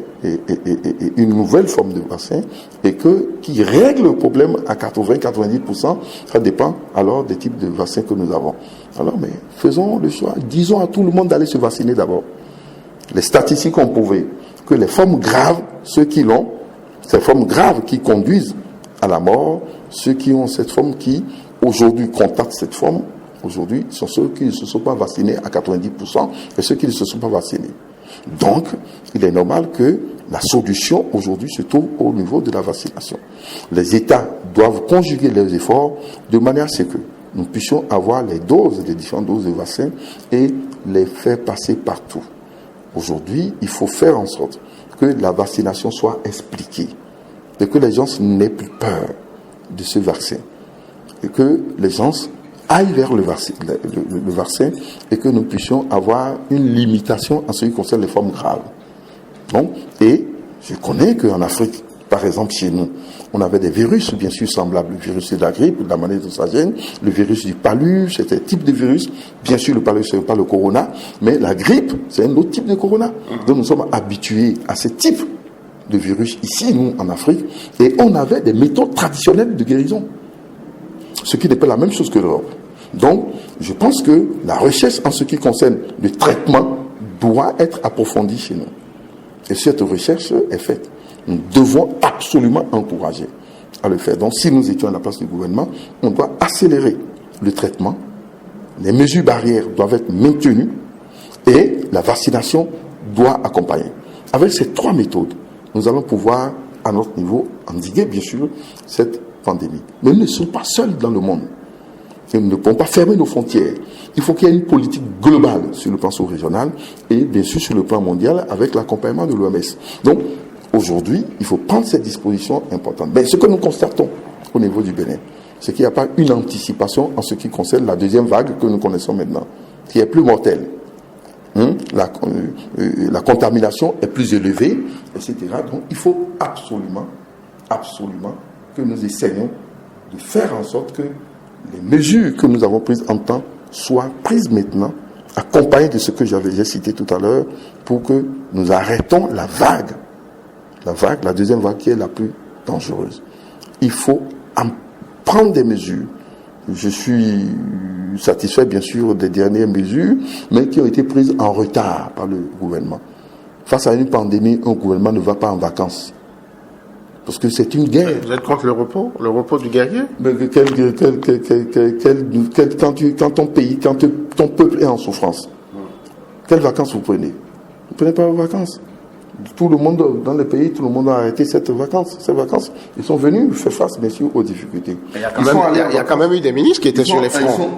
une nouvelle forme de vaccin et qui règle le problème à 80-90%. Ça dépend alors des types de vaccins que nous avons. Alors, mais faisons le choix. Disons à tout le monde d'aller se vacciner d'abord. Les statistiques ont prouvé que les formes graves, ceux qui l'ont, ces formes graves qui conduisent à la mort, ceux qui ont cette forme qui, aujourd'hui, contactent cette forme, aujourd'hui, sont ceux qui ne se sont pas vaccinés à 90% et ceux qui ne se sont pas vaccinés. Donc, il est normal que la solution, aujourd'hui, se trouve au niveau de la vaccination. Les États doivent conjuguer leurs efforts de manière à ce que nous puissions avoir les doses, les différentes doses de vaccins et les faire passer partout. Aujourd'hui, il faut faire en sorte que la vaccination soit expliquée et que les gens n'aient plus peur de ce vaccin et que les gens aillent vers le vaccin et que nous puissions avoir une limitation en ce qui concerne les formes graves. Donc, et je connais qu'en Afrique, par exemple chez nous, on avait des virus bien sûr semblables, le virus de la grippe, de la maladie d'Osagène, le virus du palu, c'était un type de virus. Bien sûr, le palu, ce n'est pas le corona, mais la grippe, c'est un autre type de corona. Donc nous sommes habitués à ce type de virus ici, nous, en Afrique, et on avait des méthodes traditionnelles de guérison. Ce qui n'est pas la même chose que l'Europe. Donc, je pense que la recherche en ce qui concerne le traitement doit être approfondie chez nous. Et cette recherche est faite. Nous devons absolument encourager à le faire. Donc, si nous étions à la place du gouvernement, on doit accélérer le traitement. Les mesures barrières doivent être maintenues et la vaccination doit accompagner. Avec ces trois méthodes, nous allons pouvoir, à notre niveau, endiguer, bien sûr, cette pandémie. Mais nous ne sommes pas seuls dans le monde. Et nous ne pouvons pas fermer nos frontières. Il faut qu'il y ait une politique globale sur le plan sous-régional et bien sûr sur le plan mondial avec l'accompagnement de l'OMS. Donc, aujourd'hui, il faut prendre ces dispositions importantes. Mais ce que nous constatons au niveau du Bénin, c'est qu'il n'y a pas une anticipation en ce qui concerne la deuxième vague que nous connaissons maintenant, qui est plus mortelle. La contamination est plus élevée, etc. Donc, il faut absolument que nous essayions de faire en sorte que les mesures que nous avons prises en temps soient prises maintenant, accompagnées de ce que j'ai cité tout à l'heure, pour que nous arrêtons la deuxième vague qui est la plus dangereuse. Il faut en prendre des mesures. Je suis satisfait bien sûr des dernières mesures, mais qui ont été prises en retard par le gouvernement. Face à une pandémie, un gouvernement ne va pas en vacances. Parce que c'est une guerre. Vous êtes contre le repos du guerrier? Mais quand ton peuple est en souffrance, quelles vacances vous prenez? Vous ne prenez pas vos vacances. Tout le monde, dans le pays, tout le monde a arrêté ces vacances. Ils sont venus faire face, bien sûr, aux difficultés. Il y a quand même eu des ministres qui étaient sur les fronts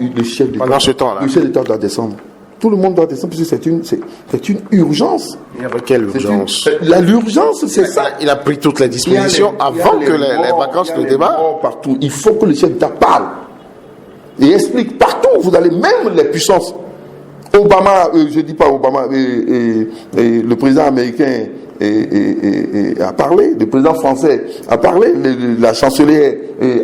pendant ce temps-là. Le chef d'État doit descendre. Tout le monde doit descendre, parce que c'est une urgence. Il y avait quelle urgence? L'urgence, c'est ça. Il a pris toutes les dispositions avant que les vacances ne démarrent. Partout. Il faut que le chef d'État parle et explique partout. Vous allez même les puissances. Obama, je dis pas Obama, le président américain a parlé, le président français a parlé, la chancelière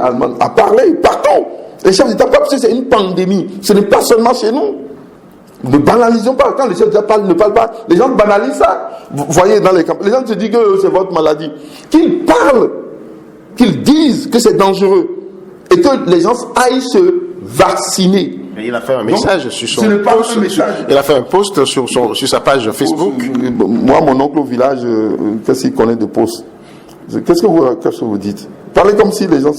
allemande a parlé partout. Les chefs d'État parlent parce que c'est une pandémie. Ce n'est pas seulement chez nous. Ne banalisons pas. Quand les chefs d'État ne parlent pas, les gens banalisent ça. Vous voyez dans les campagnes, les gens se disent que c'est votre maladie. Qu'ils parlent, qu'ils disent que c'est dangereux et que les gens aillent se vacciner. Mais il a fait un message sur son post. Il a fait un post sur sa page Facebook. Moi, mon oncle au village, qu'est-ce qu'il connaît de post? Qu'est-ce que vous dites? Parlez comme si les gens,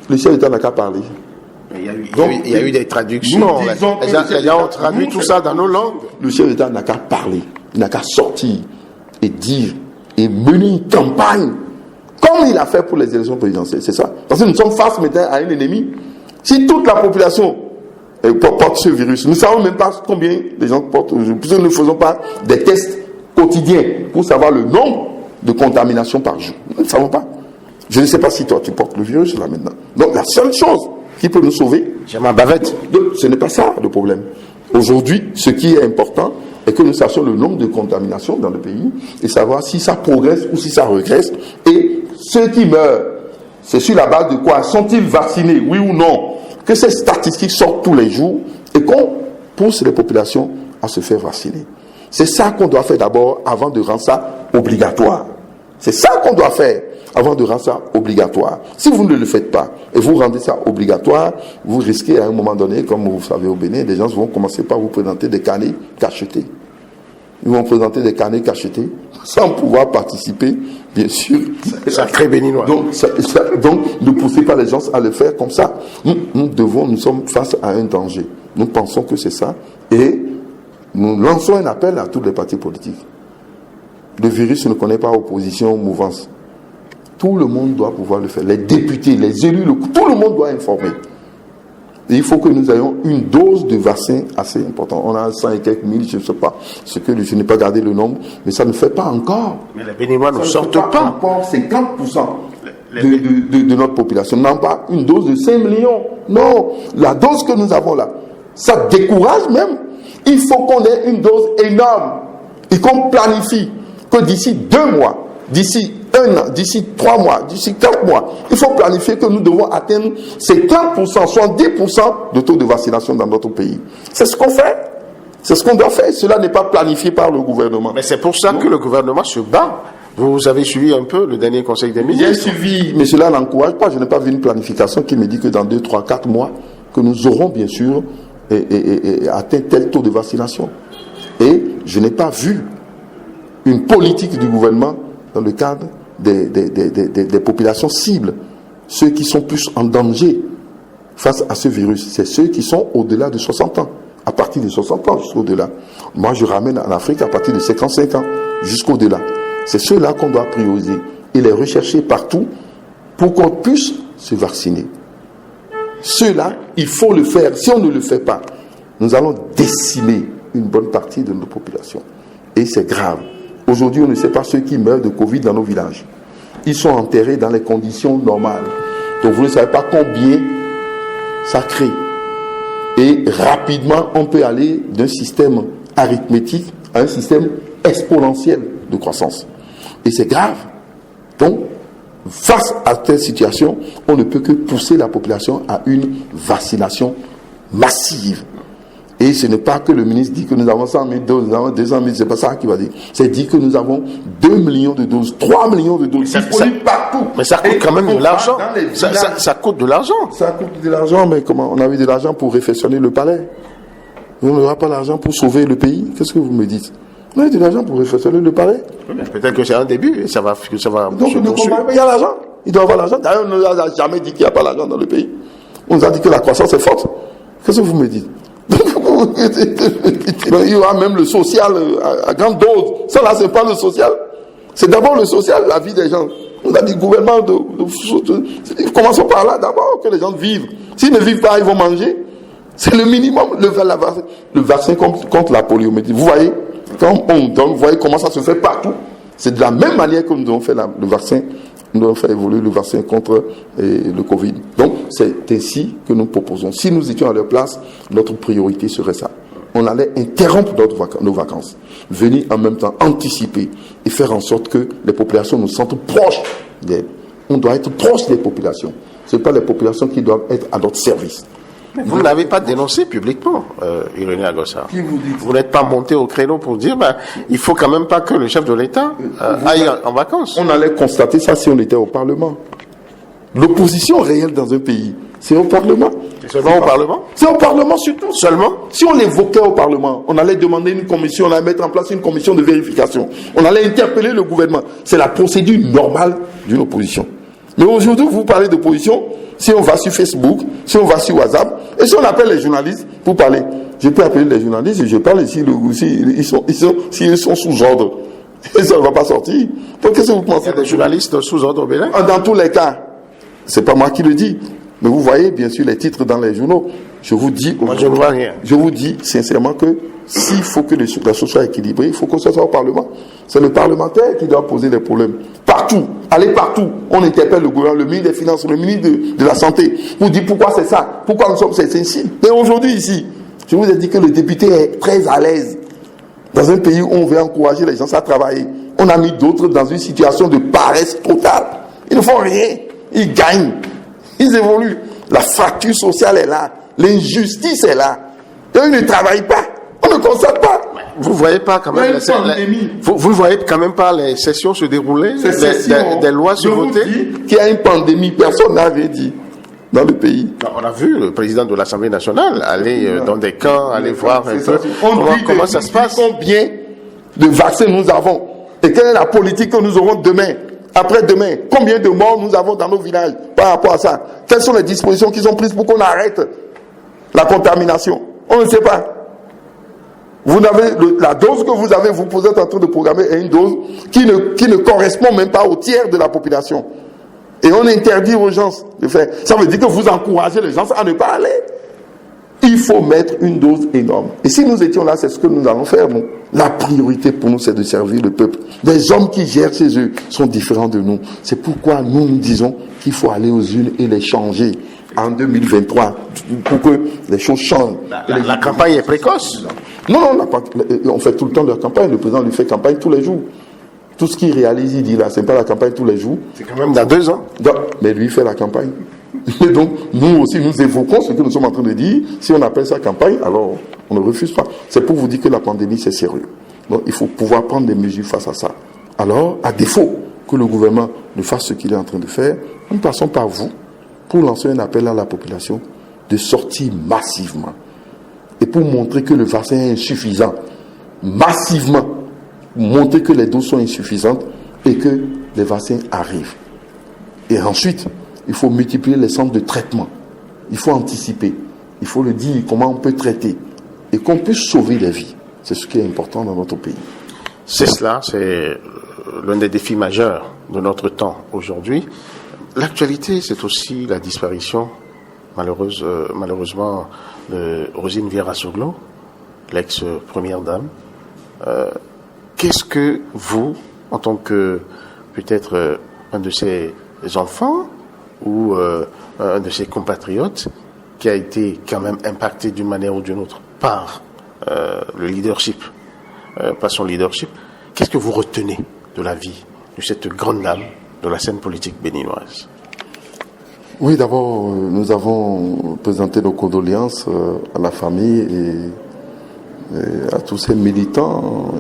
le chef d'État n'a qu'à parler. Il y a eu des traductions. Les gens ont traduit tout ça dans nos langues. Le chef d'État n'a qu'à parler, il n'a qu'à sortir et dire et mener une campagne comme il a fait pour les élections présidentielles. C'est ça. Parce que nous sommes face maintenant à un ennemi. Si toute la population porte ce virus, nous ne savons même pas combien les gens portent, puisque nous ne faisons pas des tests quotidiens pour savoir le nombre de contaminations par jour. Nous ne savons pas. Je ne sais pas si toi tu portes le virus là maintenant. Donc la seule chose qui peut nous sauver, j'ai ma bavette. Ce n'est pas ça le problème. Aujourd'hui, ce qui est important est que nous sachions le nombre de contaminations dans le pays et savoir si ça progresse ou si ça régresse. Et ceux qui meurent, c'est sur la base de quoi? Sont-ils vaccinés, oui ou non? Que ces statistiques sortent tous les jours et qu'on pousse les populations à se faire vacciner. C'est ça qu'on doit faire d'abord avant de rendre ça obligatoire. C'est ça qu'on doit faire avant de rendre ça obligatoire. Si vous ne le faites pas et vous rendez ça obligatoire, vous risquez à un moment donné, comme vous savez au Bénin, les gens vont commencer par vous présenter des carnets cachetés. Ils vont présenter des carnets cachetés sans pouvoir participer, bien sûr. Sacré béninois. Donc, ne poussez pas les gens à le faire comme ça. Nous sommes face à un danger. Nous pensons que c'est ça et nous lançons un appel à tous les partis politiques. Le virus ne connaît pas opposition, mouvance. Tout le monde doit pouvoir le faire. Les députés, les élus, tout le monde doit informer. Et il faut que nous ayons une dose de vaccin assez importante. On a 100 et quelques mille, je ne sais pas, je n'ai pas gardé le nombre, mais ça ne fait pas encore. Mais les Béninois ne sortent pas. Encore 50% de notre population. Nous n'avons pas une dose de 5 millions. Non, la dose que nous avons là, ça décourage même. Il faut qu'on ait une dose énorme et qu'on planifie que d'ici 2 mois, d'ici 1 an, d'ici 3 mois, d'ici 4 mois, il faut planifier que nous devons atteindre ces 30%, 70% de taux de vaccination dans notre pays. C'est ce qu'on fait. C'est ce qu'on doit faire. Cela n'est pas planifié par le gouvernement. Mais c'est pour ça que le gouvernement se bat. Vous avez suivi un peu le dernier conseil des ministres? J'ai suivi, mais cela n'encourage pas. Je n'ai pas vu une planification qui me dit que dans 2, 3, 4 mois, que nous aurons bien sûr atteint tel taux de vaccination. Et je n'ai pas vu une politique du gouvernement dans le cadre des populations cibles, ceux qui sont plus en danger face à ce virus. C'est ceux qui sont au-delà de 60 ans, à partir de 60 ans jusqu'au-delà. Moi, je ramène en Afrique à partir de 55 ans jusqu'au-delà. C'est ceux-là qu'on doit prioriser et les rechercher partout pour qu'on puisse se vacciner. Ceux-là, il faut le faire. Si on ne le fait pas, nous allons décimer une bonne partie de notre population. Et c'est grave. Aujourd'hui, on ne sait pas ceux qui meurent de Covid dans nos villages. Ils sont enterrés dans les conditions normales. Donc vous ne savez pas combien ça crée. Et rapidement, on peut aller d'un système arithmétique à un système exponentiel de croissance. Et c'est grave. Donc, face à cette situation, on ne peut que pousser la population à une vaccination massive. Et ce n'est pas que le ministre dit que nous avons 100 000 doses, nous avons 200 000, c'est pas ça qu'il va dire. C'est dit que nous avons 2 millions de doses, 3 millions de doses disponibles partout. Mais ça coûte quand même de l'argent. Ça coûte de l'argent. Ça coûte de l'argent, mais comment? On avait de l'argent pour réfectionner le palais. On n'aura pas l'argent pour sauver le pays. Qu'est-ce que vous me dites? On a de l'argent pour réfectionner le palais. Peut-être que c'est un début, ça va donc, il y a l'argent. Il doit avoir l'argent. D'ailleurs, on ne nous a jamais dit qu'il n'y a pas l'argent dans le pays. On nous a dit que la croissance est forte. Qu'est-ce que vous me dites? Il y aura même le social à grande dose. Ça là, c'est pas le social. C'est d'abord le social, la vie des gens. On a dit gouvernement commençons par là d'abord, que les gens vivent. S'ils ne vivent pas, ils vont manger. C'est le minimum. Le vaccin contre la poliomyélite. Vous voyez, quand on donne, vous voyez comment ça se fait partout. C'est de la même manière que nous devons faire le vaccin. Nous devons faire évoluer le vaccin contre le Covid. Donc, c'est ainsi que nous proposons. Si nous étions à leur place, notre priorité serait ça. On allait interrompre nos vacances, venir en même temps anticiper et faire en sorte que les populations nous sentent proches d'elles. On doit être proche des populations. Ce n'est pas les populations qui doivent être à notre service. Vous n'avez pas dénoncé publiquement, Irénée Agossa. Vous n'êtes pas monté au créneau pour dire il faut quand même pas que le chef de l'État aille en vacances. On allait constater ça si on était au Parlement. L'opposition réelle dans un pays, c'est au Parlement. C'est seulement au Parlement? C'est au Parlement surtout. Seulement? Si on l'évoquait au Parlement, on allait demander une commission, on allait mettre en place une commission de vérification. On allait interpeller le gouvernement. C'est la procédure normale d'une opposition. Mais aujourd'hui, vous parlez d'opposition, si on va sur Facebook, si on va sur WhatsApp, et si on appelle les journalistes pour parler. Je peux appeler les journalistes et je parle ici, s'ils sont sous ordre. Et ça ne va pas sortir. Donc qu'est-ce que vous pensez? Il y a des journalistes sous ordre au Bénin? Dans tous les cas, c'est pas moi qui le dis. Mais vous voyez bien sûr les titres dans les journaux. Je vous dis, moi je ne vois rien. Je vous dis sincèrement que s'il faut que la chose soit équilibrée, il faut que ce soit au Parlement. C'est le parlementaire qui doit poser les problèmes. Partout, allez partout. On interpelle le gouvernement, le ministre des Finances, le ministre de la Santé. Vous dites pourquoi c'est ça, pourquoi nous sommes c'est ici. Et aujourd'hui ici, je vous ai dit que le député est très à l'aise. Dans un pays où on veut encourager les gens à travailler, on a mis d'autres dans une situation de paresse totale. Ils ne font rien. Ils gagnent. Ils évoluent. La fracture sociale est là. L'injustice est là. Et ils ne travaillent pas. On ne constate pas. Vous voyez pas quand même vous voyez quand même pas les sessions se dérouler, des lois se voter. Qu'il y a une pandémie, personne n'avait dit dans le pays. On a vu le président de l'Assemblée nationale aller dans des camps, aller voir un peu comment ça se passe. Combien de vaccins nous avons et quelle est la politique que nous aurons demain, après-demain. Combien de morts nous avons dans nos villages par rapport à ça. Quelles sont les dispositions qui sont prises pour qu'on arrête la contamination? On ne sait pas. Vous n'avez la dose que vous avez, vous êtes en train de programmer est une dose qui ne correspond même pas au tiers de la population. Et on interdit aux gens de faire. Ça veut dire que vous encouragez les gens à ne pas aller. Il faut mettre une dose énorme. Et si nous étions là, c'est ce que nous allons faire, nous. La priorité pour nous, c'est de servir le peuple. Les hommes qui gèrent chez eux sont différents de nous. C'est pourquoi nous disons qu'il faut aller aux urnes et les changer en 2023 pour que les choses changent. La campagne est précoce. Non, on fait tout le temps de la campagne. Le président lui fait campagne tous les jours. Tout ce qu'il réalise, il dit là, c'est pas la campagne tous les jours. C'est quand même dans 2 ans. Mais lui, il fait la campagne. Et donc, nous aussi, nous évoquons ce que nous sommes en train de dire. Si on appelle ça campagne, alors on ne refuse pas. C'est pour vous dire que la pandémie, c'est sérieux. Donc, il faut pouvoir prendre des mesures face à ça. Alors, à défaut que le gouvernement ne fasse ce qu'il est en train de faire, nous passons par vous pour lancer un appel à la population de sortir massivement. Et pour montrer que le vaccin est insuffisant, massivement, montrer que les doses sont insuffisantes et que les vaccins arrivent. Et ensuite, il faut multiplier les centres de traitement. Il faut anticiper. Il faut le dire comment on peut traiter et qu'on puisse sauver des vies. C'est ce qui est important dans notre pays. C'est cela, c'est l'un des défis majeurs de notre temps aujourd'hui. L'actualité, c'est aussi la disparition malheureusement de Rosine Vieira-Soglo, l'ex-première dame. Qu'est-ce que vous, en tant que peut-être un de ses enfants ou un de ses compatriotes qui a été quand même impacté d'une manière ou d'une autre par le leadership, par son leadership, qu'est-ce que vous retenez de la vie de cette grande dame de la scène politique béninoise? Oui, d'abord, nous avons présenté nos condoléances à la famille et à tous ces militantes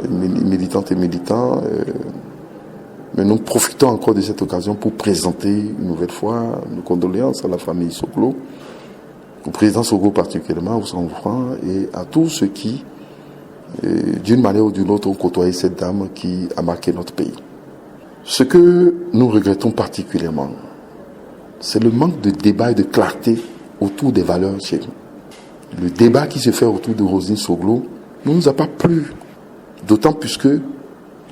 et militants. Mais nous profitons encore de cette occasion pour présenter une nouvelle fois nos condoléances à la famille Soglo, au président Soglo particulièrement, aux enfants et à tous ceux qui, d'une manière ou d'une autre, ont côtoyé cette dame qui a marqué notre pays. Ce que nous regrettons particulièrement, c'est le manque de débat et de clarté autour des valeurs chez nous. Le débat qui se fait autour de Rosine Soglo ne nous a pas plu, d'autant plus que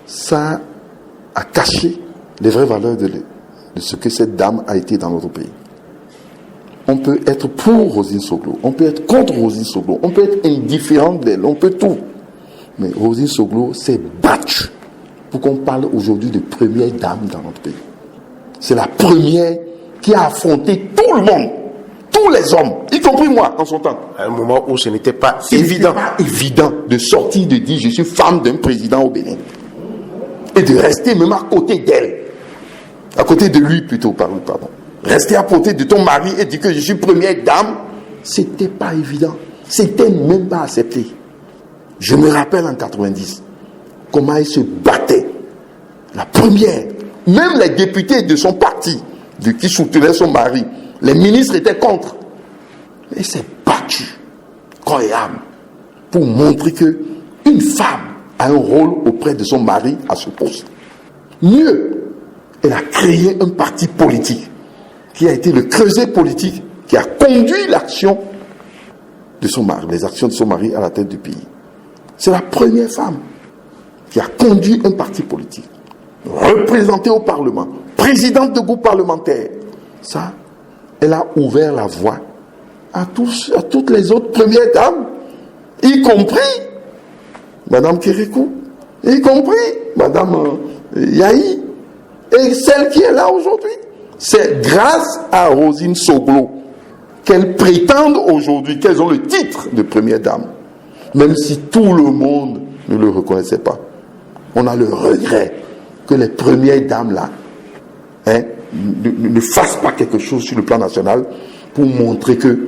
ça a caché les vraies valeurs de ce que cette dame a été dans notre pays. On peut être pour Rosine Soglo, on peut être contre Rosine Soglo, on peut être indifférent d'elle, on peut tout. Mais Rosine Soglo s'est battue pour qu'on parle aujourd'hui de première dame dans notre pays. C'est la première qui a affronté tout le monde, tous les hommes, y compris moi en son temps. À un moment où ce n'était pas évident. Pas évident de sortir, de dire je suis femme d'un président au Bénin. Et de rester même à côté d'elle. À côté de lui plutôt, pardon. rester à côté de ton mari et dire que je suis première dame, c'était pas évident. C'était même pas accepté. Je me rappelle en 90, comment elle se battait. La première, même les députés de son parti, qui soutenaient son mari, les ministres étaient contre. Elle s'est battue, corps et âme, pour montrer que une femme a un rôle auprès de son mari à ce poste. Mieux, elle a créé un parti politique qui a été le creuset politique qui a conduit l'action de son mari, les actions de son mari à la tête du pays. C'est la première femme qui a conduit un parti politique, représentée au Parlement, présidente de groupe parlementaire. Ça, elle a ouvert la voie à toutes les autres premières dames, y compris Madame Kérékou, y compris Madame Yahi, et celle qui est là aujourd'hui. C'est grâce à Rosine Soglo qu'elles prétendent aujourd'hui qu'elles ont le titre de première dame, même si tout le monde ne le reconnaissait pas. On a le regret que les premières dames là ne fassent pas quelque chose sur le plan national pour montrer que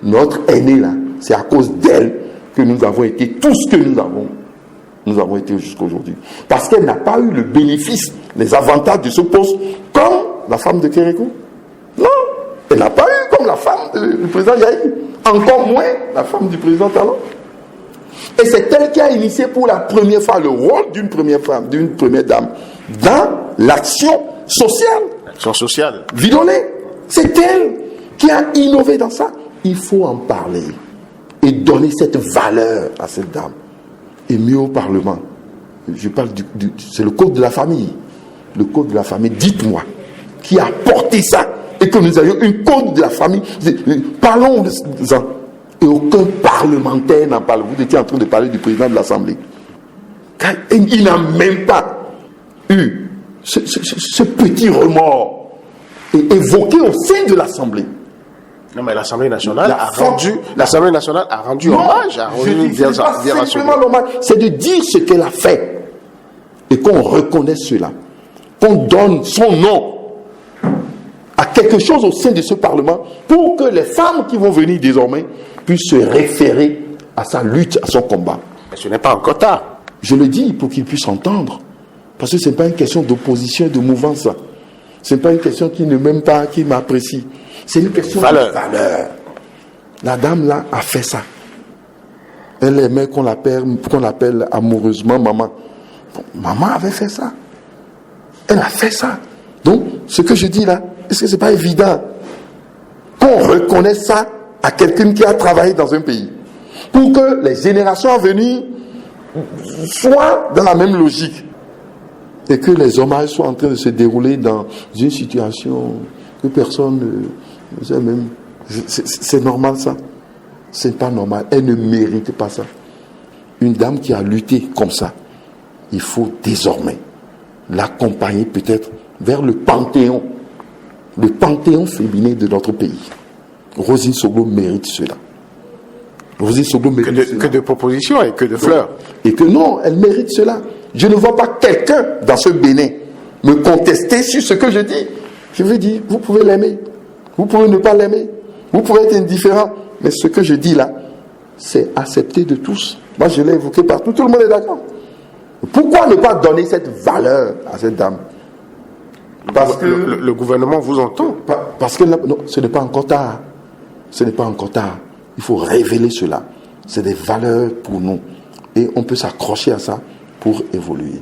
notre aînée là, c'est à cause d'elle que nous avons été tout ce que nous avons été jusqu'à aujourd'hui. Parce qu'elle n'a pas eu le bénéfice, les avantages de ce poste comme la femme de Kérékou. Non, elle n'a pas eu comme la femme du président Yahi. Encore moins la femme du président Talon. Et c'est elle qui a initié pour la première fois le rôle d'une première femme, d'une première dame, dans l'action sociale. L'action sociale. Vidolé. C'est elle qui a innové dans ça. Il faut en parler et donner cette valeur à cette dame. Et mieux au Parlement. Je parle c'est le code de la famille. Le code de la famille, dites-moi, qui a porté ça et que nous avions une code de la famille. Parlons-en. Et aucun parlementaire n'en parle. Vous étiez en train de parler du président de l'Assemblée. Il n'a même pas eu ce petit remords évoqué au sein de l'Assemblée. Non, mais l'Assemblée nationale a rendu hommage à Rosine Soglo. C'est de dire ce qu'elle a fait et qu'on reconnaisse cela, qu'on donne son nom à quelque chose au sein de ce Parlement pour que les femmes qui vont venir désormais puissent se référer à sa lutte, à son combat. Mais ce n'est pas un quota. Je le dis pour qu'ils puissent entendre, parce que ce n'est pas une question d'opposition, de mouvance. Ce n'est pas une question qui ne m'aime pas, qui m'apprécie. C'est une question de valeur. La dame là a fait ça. Elle aimait qu'on l'appelle amoureusement maman. Maman avait fait ça. Elle a fait ça. Donc, ce que je dis là, est-ce que c'est pas évident qu'on reconnaisse ça à quelqu'un qui a travaillé dans un pays, pour que les générations à venir soient dans la même logique et que les hommages soient en train de se dérouler dans une situation que personne ne sait même. C'est normal ça? C'est pas normal. Elle ne mérite pas ça. Une dame qui a lutté comme ça, il faut désormais l'accompagner peut-être vers le panthéon féminin de notre pays. Rosine Soglo mérite cela. Rosine Soglo mérite cela. Que de propositions et que de fleurs. Et que non, elle mérite cela. Je ne vois pas quelqu'un dans ce Bénin me contester sur ce que je dis. Je veux dire, vous pouvez l'aimer, vous pouvez ne pas l'aimer, vous pouvez être indifférent, mais ce que je dis là, c'est accepté de tous. Moi, je l'ai évoqué partout, tout le monde est d'accord. Pourquoi ne pas donner cette valeur à cette dame? Parce que le gouvernement vous entend. Parce que non, ce n'est pas encore tard. Ce n'est pas encore tard. Il faut révéler cela. C'est des valeurs pour nous. Et on peut s'accrocher à ça pour évoluer.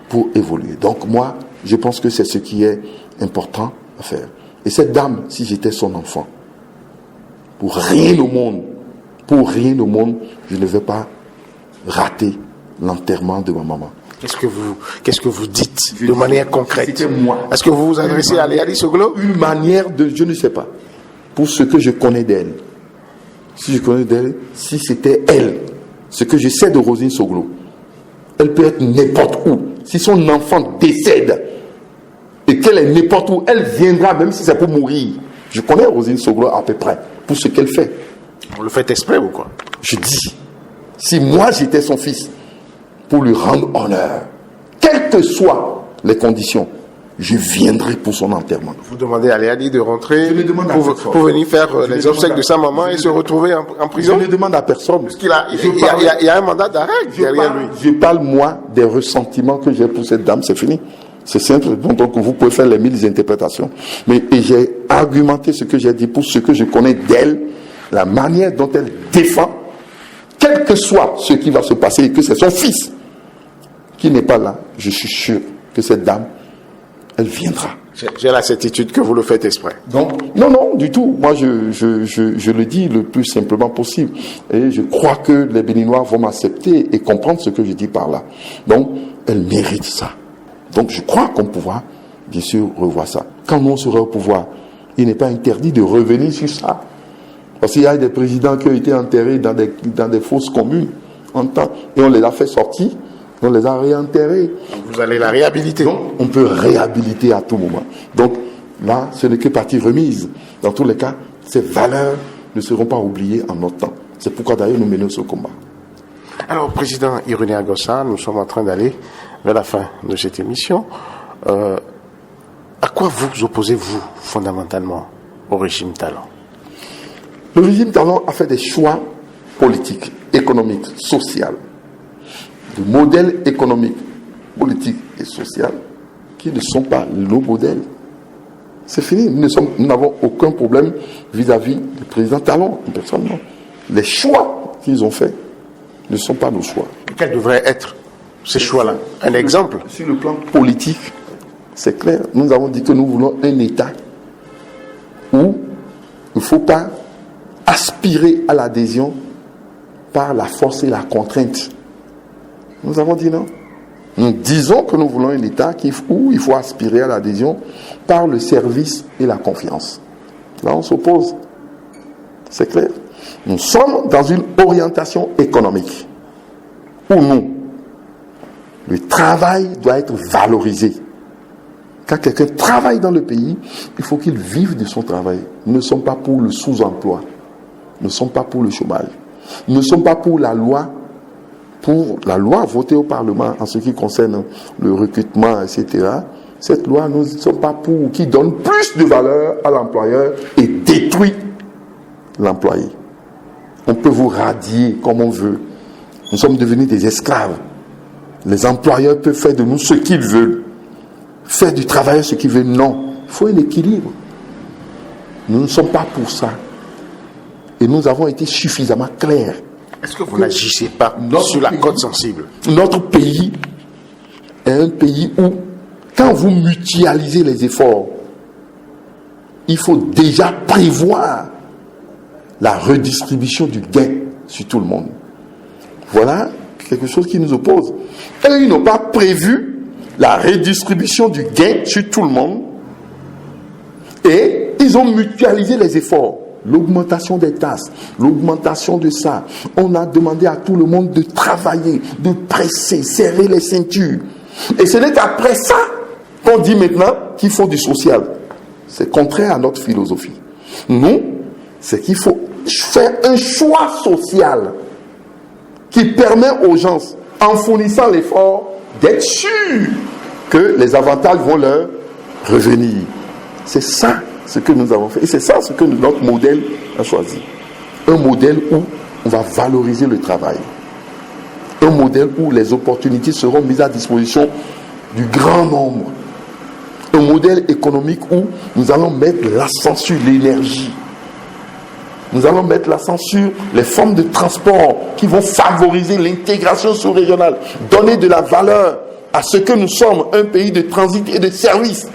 Pour évoluer. Donc moi, je pense que c'est ce qui est important à faire. Et cette dame, si j'étais son enfant, pour rien au monde, je ne vais pas rater l'enterrement de ma maman. Qu'est-ce que vous dites de manière concrète? C'était moi. Est-ce que vous vous adressez à Léali Soglo? Une manière de, je ne sais pas, pour ce que je connais d'elle. Si je connais d'elle, si c'était elle, ce que je sais de Rosine Soglo, elle peut être n'importe où. Si son enfant décède et qu'elle est n'importe où, elle viendra même si c'est pour mourir. Je connais Rosine Soglo à peu près pour ce qu'elle fait. On le fait exprès ou quoi? Je dis, si moi j'étais son fils, pour lui rendre honneur, quelles que soient les conditions, je viendrai pour son enterrement. Vous demandez à Léali de rentrer pour venir faire les obsèques de sa maman et se retrouver en prison? Je ne demande à personne. Parce qu'il y a un mandat d'arrêt derrière lui. Je parle, moi, des ressentiments que j'ai pour cette dame, c'est fini. C'est simple, donc vous pouvez faire les 1000 interprétations. Mais j'ai argumenté ce que j'ai dit pour ce que je connais d'elle, la manière dont elle défend, quel que soit ce qui va se passer, et que c'est son fils qui n'est pas là, je suis sûr que cette dame, elle viendra. J'ai la certitude que vous le faites exprès. Donc, non, du tout. Moi, je le dis le plus simplement possible. Et je crois que les Béninois vont m'accepter et comprendre ce que je dis par là. Donc, elle mérite ça. Donc, je crois qu'on pourra, bien sûr, revoir ça. Quand nous serons au pouvoir, il n'est pas interdit de revenir sur ça. Parce qu'il y a des présidents qui ont été enterrés dans des fosses communes en temps, et on les a fait sortir. On les a réenterrés. Vous allez la réhabiliter. Donc, on peut réhabiliter à tout moment. Donc, là, ce n'est que partie remise. Dans tous les cas, ces valeurs ne seront pas oubliées en notre temps. C'est pourquoi d'ailleurs nous menons ce combat. Alors, Président Irénée Agossa, nous sommes en train d'aller vers la fin de cette émission. À quoi vous opposez-vous fondamentalement au régime Talon? Le régime Talon a fait des choix politiques, économiques, sociaux, de modèles économiques, politiques et sociaux qui ne sont pas nos modèles. C'est fini. Nous n'avons aucun problème vis-à-vis du président Talon, personnellement. Les choix qu'ils ont faits ne sont pas nos choix. Quels devraient être ces choix-là? Un exemple? Sur le plan politique, c'est clair. Nous avons dit que nous voulons un État où il ne faut pas aspirer à l'adhésion par la force et la contrainte. Nous avons dit non. Nous disons que nous voulons un État où il faut aspirer à l'adhésion par le service et la confiance. Là, on s'oppose. C'est clair. Nous sommes dans une orientation économique où le travail doit être valorisé. Quand quelqu'un travaille dans le pays, il faut qu'il vive de son travail. Nous ne sommes pas pour le sous-emploi. Nous ne sommes pas pour le chômage. Nous ne sommes pas pour la loi votée au Parlement en ce qui concerne le recrutement, etc. Cette loi, nous ne sommes pas pour qui donne plus de valeur à l'employeur et détruit l'employé. On peut vous radier comme on veut. Nous sommes devenus des esclaves. Les employeurs peuvent faire de nous ce qu'ils veulent. Faire du travail ce qu'ils veulent. Non. Il faut un équilibre. Nous ne sommes pas pour ça. Et nous avons été suffisamment clairs. Est-ce que vous n'agissez pas sur la côte sensible? Notre pays est un pays où, quand vous mutualisez les efforts, il faut déjà prévoir la redistribution du gain sur tout le monde. Voilà quelque chose qui nous oppose. Et ils n'ont pas prévu la redistribution du gain sur tout le monde. Et ils ont mutualisé les efforts. L'augmentation des taxes, l'augmentation de ça. On a demandé à tout le monde de travailler, de presser, serrer les ceintures. Et ce n'est qu'après ça qu'on dit maintenant qu'il faut du social. C'est contraire à notre philosophie. Nous, c'est qu'il faut faire un choix social qui permet aux gens, en fournissant l'effort, d'être sûrs que les avantages vont leur revenir. C'est ça ce que nous avons fait. Et c'est ça ce que notre modèle a choisi. Un modèle où on va valoriser le travail. Un modèle où les opportunités seront mises à disposition du grand nombre. Un modèle économique où nous allons mettre l'accent sur l'énergie. Nous allons mettre l'accent sur les formes de transport qui vont favoriser l'intégration sous-régionale, donner de la valeur à ce que nous sommes, un pays de transit et de services.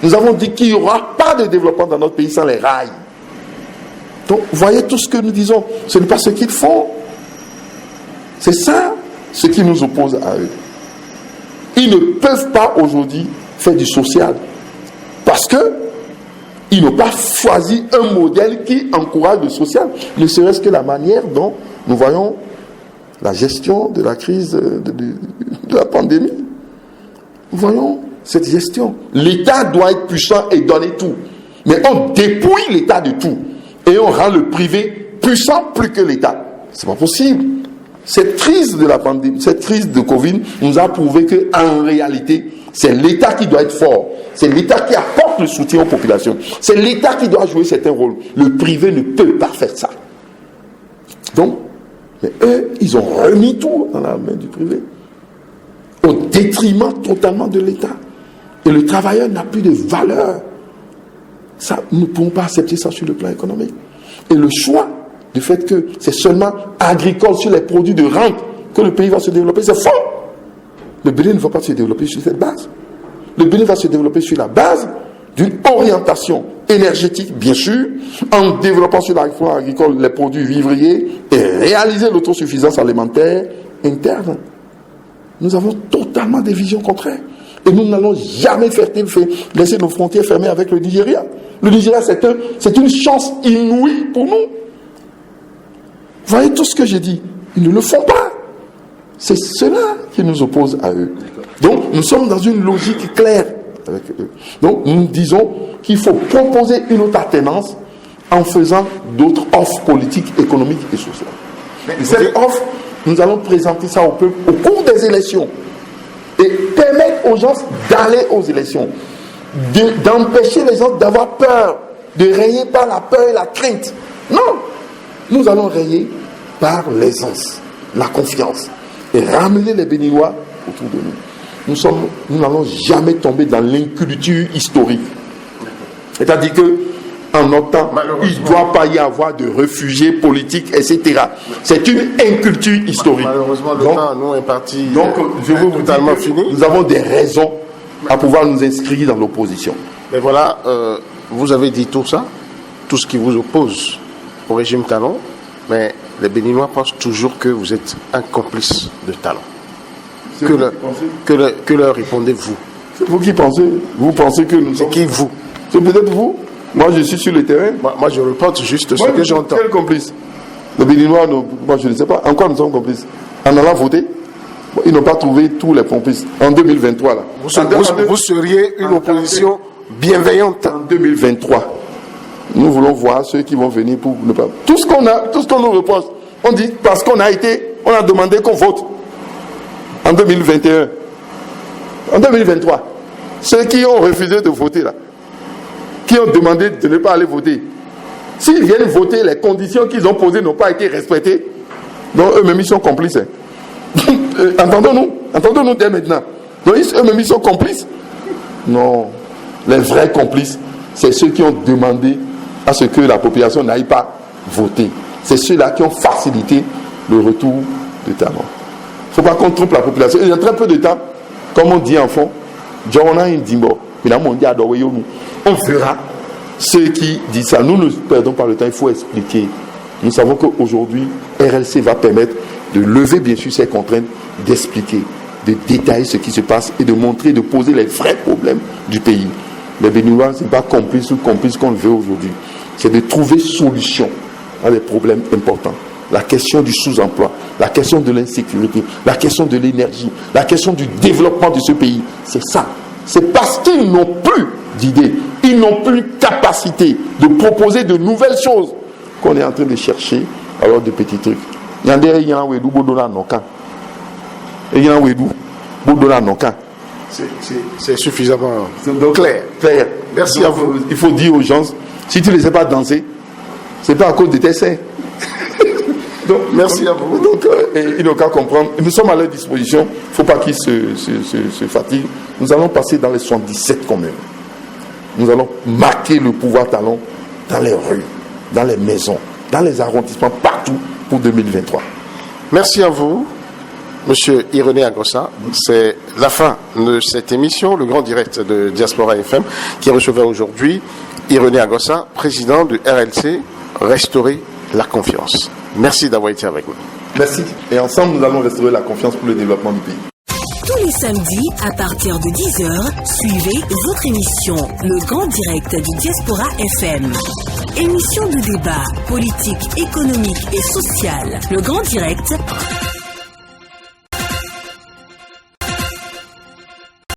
Nous avons dit qu'il n'y aura pas de développement dans notre pays sans les rails. Donc, voyez tout ce que nous disons. Ce n'est pas ce qu'ils font. C'est ça ce qui nous oppose à eux. Ils ne peuvent pas aujourd'hui faire du social. Parce qu'ils n'ont pas choisi un modèle qui encourage le social. Ne serait-ce que la manière dont nous voyons la gestion de la crise de la pandémie. Voyons cette gestion. L'État doit être puissant et donner tout. Mais on dépouille l'État de tout. Et on rend le privé puissant plus que l'État. C'est pas possible. Cette crise de la pandémie, cette crise de Covid nous a prouvé qu'en réalité, C'est l'État qui doit être fort. C'est l'État qui apporte le soutien aux populations. C'est l'État qui doit jouer certains rôles. Le privé ne peut pas faire ça. Donc, mais eux, ils ont remis tout dans la main du privé, au détriment totalement de l'État. Et le travailleur n'a plus de valeur. Ça, nous ne pouvons pas accepter ça sur le plan économique. Et le choix du fait que c'est seulement agricole sur les produits de rente que le pays va se développer, c'est faux. Le Bénin ne va pas se développer sur cette base. Le Bénin va se développer sur la base d'une orientation énergétique, bien sûr, en développant sur l'agriculture agricole les produits vivriers et réaliser l'autosuffisance alimentaire interne. Nous avons totalement des visions contraires. Et nous n'allons jamais laisser nos frontières fermées avec le Nigeria. Le Nigeria, c'est une chance inouïe pour nous. Vous voyez tout ce que j'ai dit. Ils ne le font pas. C'est cela qui nous oppose à eux. Donc, nous sommes dans une logique claire avec eux. Donc, nous disons qu'il faut proposer une autre alternance en faisant d'autres offres politiques, économiques et sociales. Et cette offre, nous allons présenter ça au peuple au cours des élections et permettre aux gens d'aller aux élections, d'empêcher les gens d'avoir peur, de rayer par la peur et la crainte. Non, nous allons rayer par l'aisance, la confiance et ramener les Béninois autour de nous. Nous n'allons jamais tomber dans l'inculture historique. C'est-à-dire que en notre temps, il ne doit pas y avoir de réfugiés politiques, etc. C'est une inculture historique. Malheureusement, le temps, nous, est parti. Donc, je veux vous dire que nous avons des raisons à pouvoir nous inscrire dans l'opposition. Mais voilà, vous avez dit tout ça, tout ce qui vous oppose au régime Talon, mais les Béninois pensent toujours que vous êtes un complice de Talon. Que leur répondez-vous? C'est vous qui pensez. Vous pensez que nous sommes... C'est qui vous? C'est peut-être vous. Moi, je suis sur le terrain. Moi je reporte juste ce que j'entends. Quel complice? Les Béninois, moi, je ne sais pas. En quoi nous sommes complices? En allant voter? Ils n'ont pas trouvé tous les complices. En 2023, là. Vous seriez une opposition bienveillante. En 2023, nous voulons voir ceux qui vont venir pour ne pas... Tout ce qu'on nous reproche, on dit parce qu'on a demandé qu'on vote. En 2021. En 2023. Ceux qui ont refusé de voter, là, qui ont demandé de ne pas aller voter, s'ils viennent voter, les conditions qu'ils ont posées n'ont pas été respectées, donc eux-mêmes ils sont complices. Entendons-nous dès maintenant. Donc eux-mêmes ils sont complices. Non, les vrais complices, c'est ceux qui ont demandé à ce que la population n'aille pas voter. C'est ceux-là qui ont facilité le retour de Talon. Il ne faut pas qu'on trompe la population. Il y a très peu de temps, comme on dit en fond, on verra ceux qui disent ça. Nous ne perdons pas le temps, il faut expliquer. Nous savons qu'aujourd'hui, RLC va permettre de lever bien sûr ces contraintes, d'expliquer, de détailler ce qui se passe et de montrer, de poser les vrais problèmes du pays. Les Béninois, ce n'est pas complice ou complice qu'on le veut aujourd'hui. C'est de trouver solution à des problèmes importants. La question du sous-emploi, la question de l'insécurité, la question de l'énergie, la question du développement de ce pays. C'est ça. C'est parce qu'ils n'ont plus d'idées, ils n'ont plus capacité de proposer de nouvelles choses qu'on est en train de chercher alors de petits trucs. C'est suffisamment clair. Merci à vous. Il faut dire aux gens, si tu ne les as pas danser, c'est pas à cause de tes seins. Donc, merci à vous. Donc, ils n'ont qu'à comprendre. Nous sommes à leur disposition. Il ne faut pas qu'ils se fatiguent. Nous allons passer dans les 77 communes. Nous allons marquer le pouvoir Talon dans les rues, dans les maisons, dans les arrondissements, partout pour 2023. Merci à vous, Monsieur Irené Agossa. C'est la fin de cette émission, le grand direct de Diaspora FM, qui recevait aujourd'hui Irené Agossa, président du RLC, Restaurer la confiance. Merci d'avoir été avec nous. Merci. Et ensemble, nous allons restaurer la confiance pour le développement du pays. Tous les samedis, à partir de 10h, suivez votre émission, le grand direct du Diaspora FM. Émission de débat politique, économique et social. Le grand direct,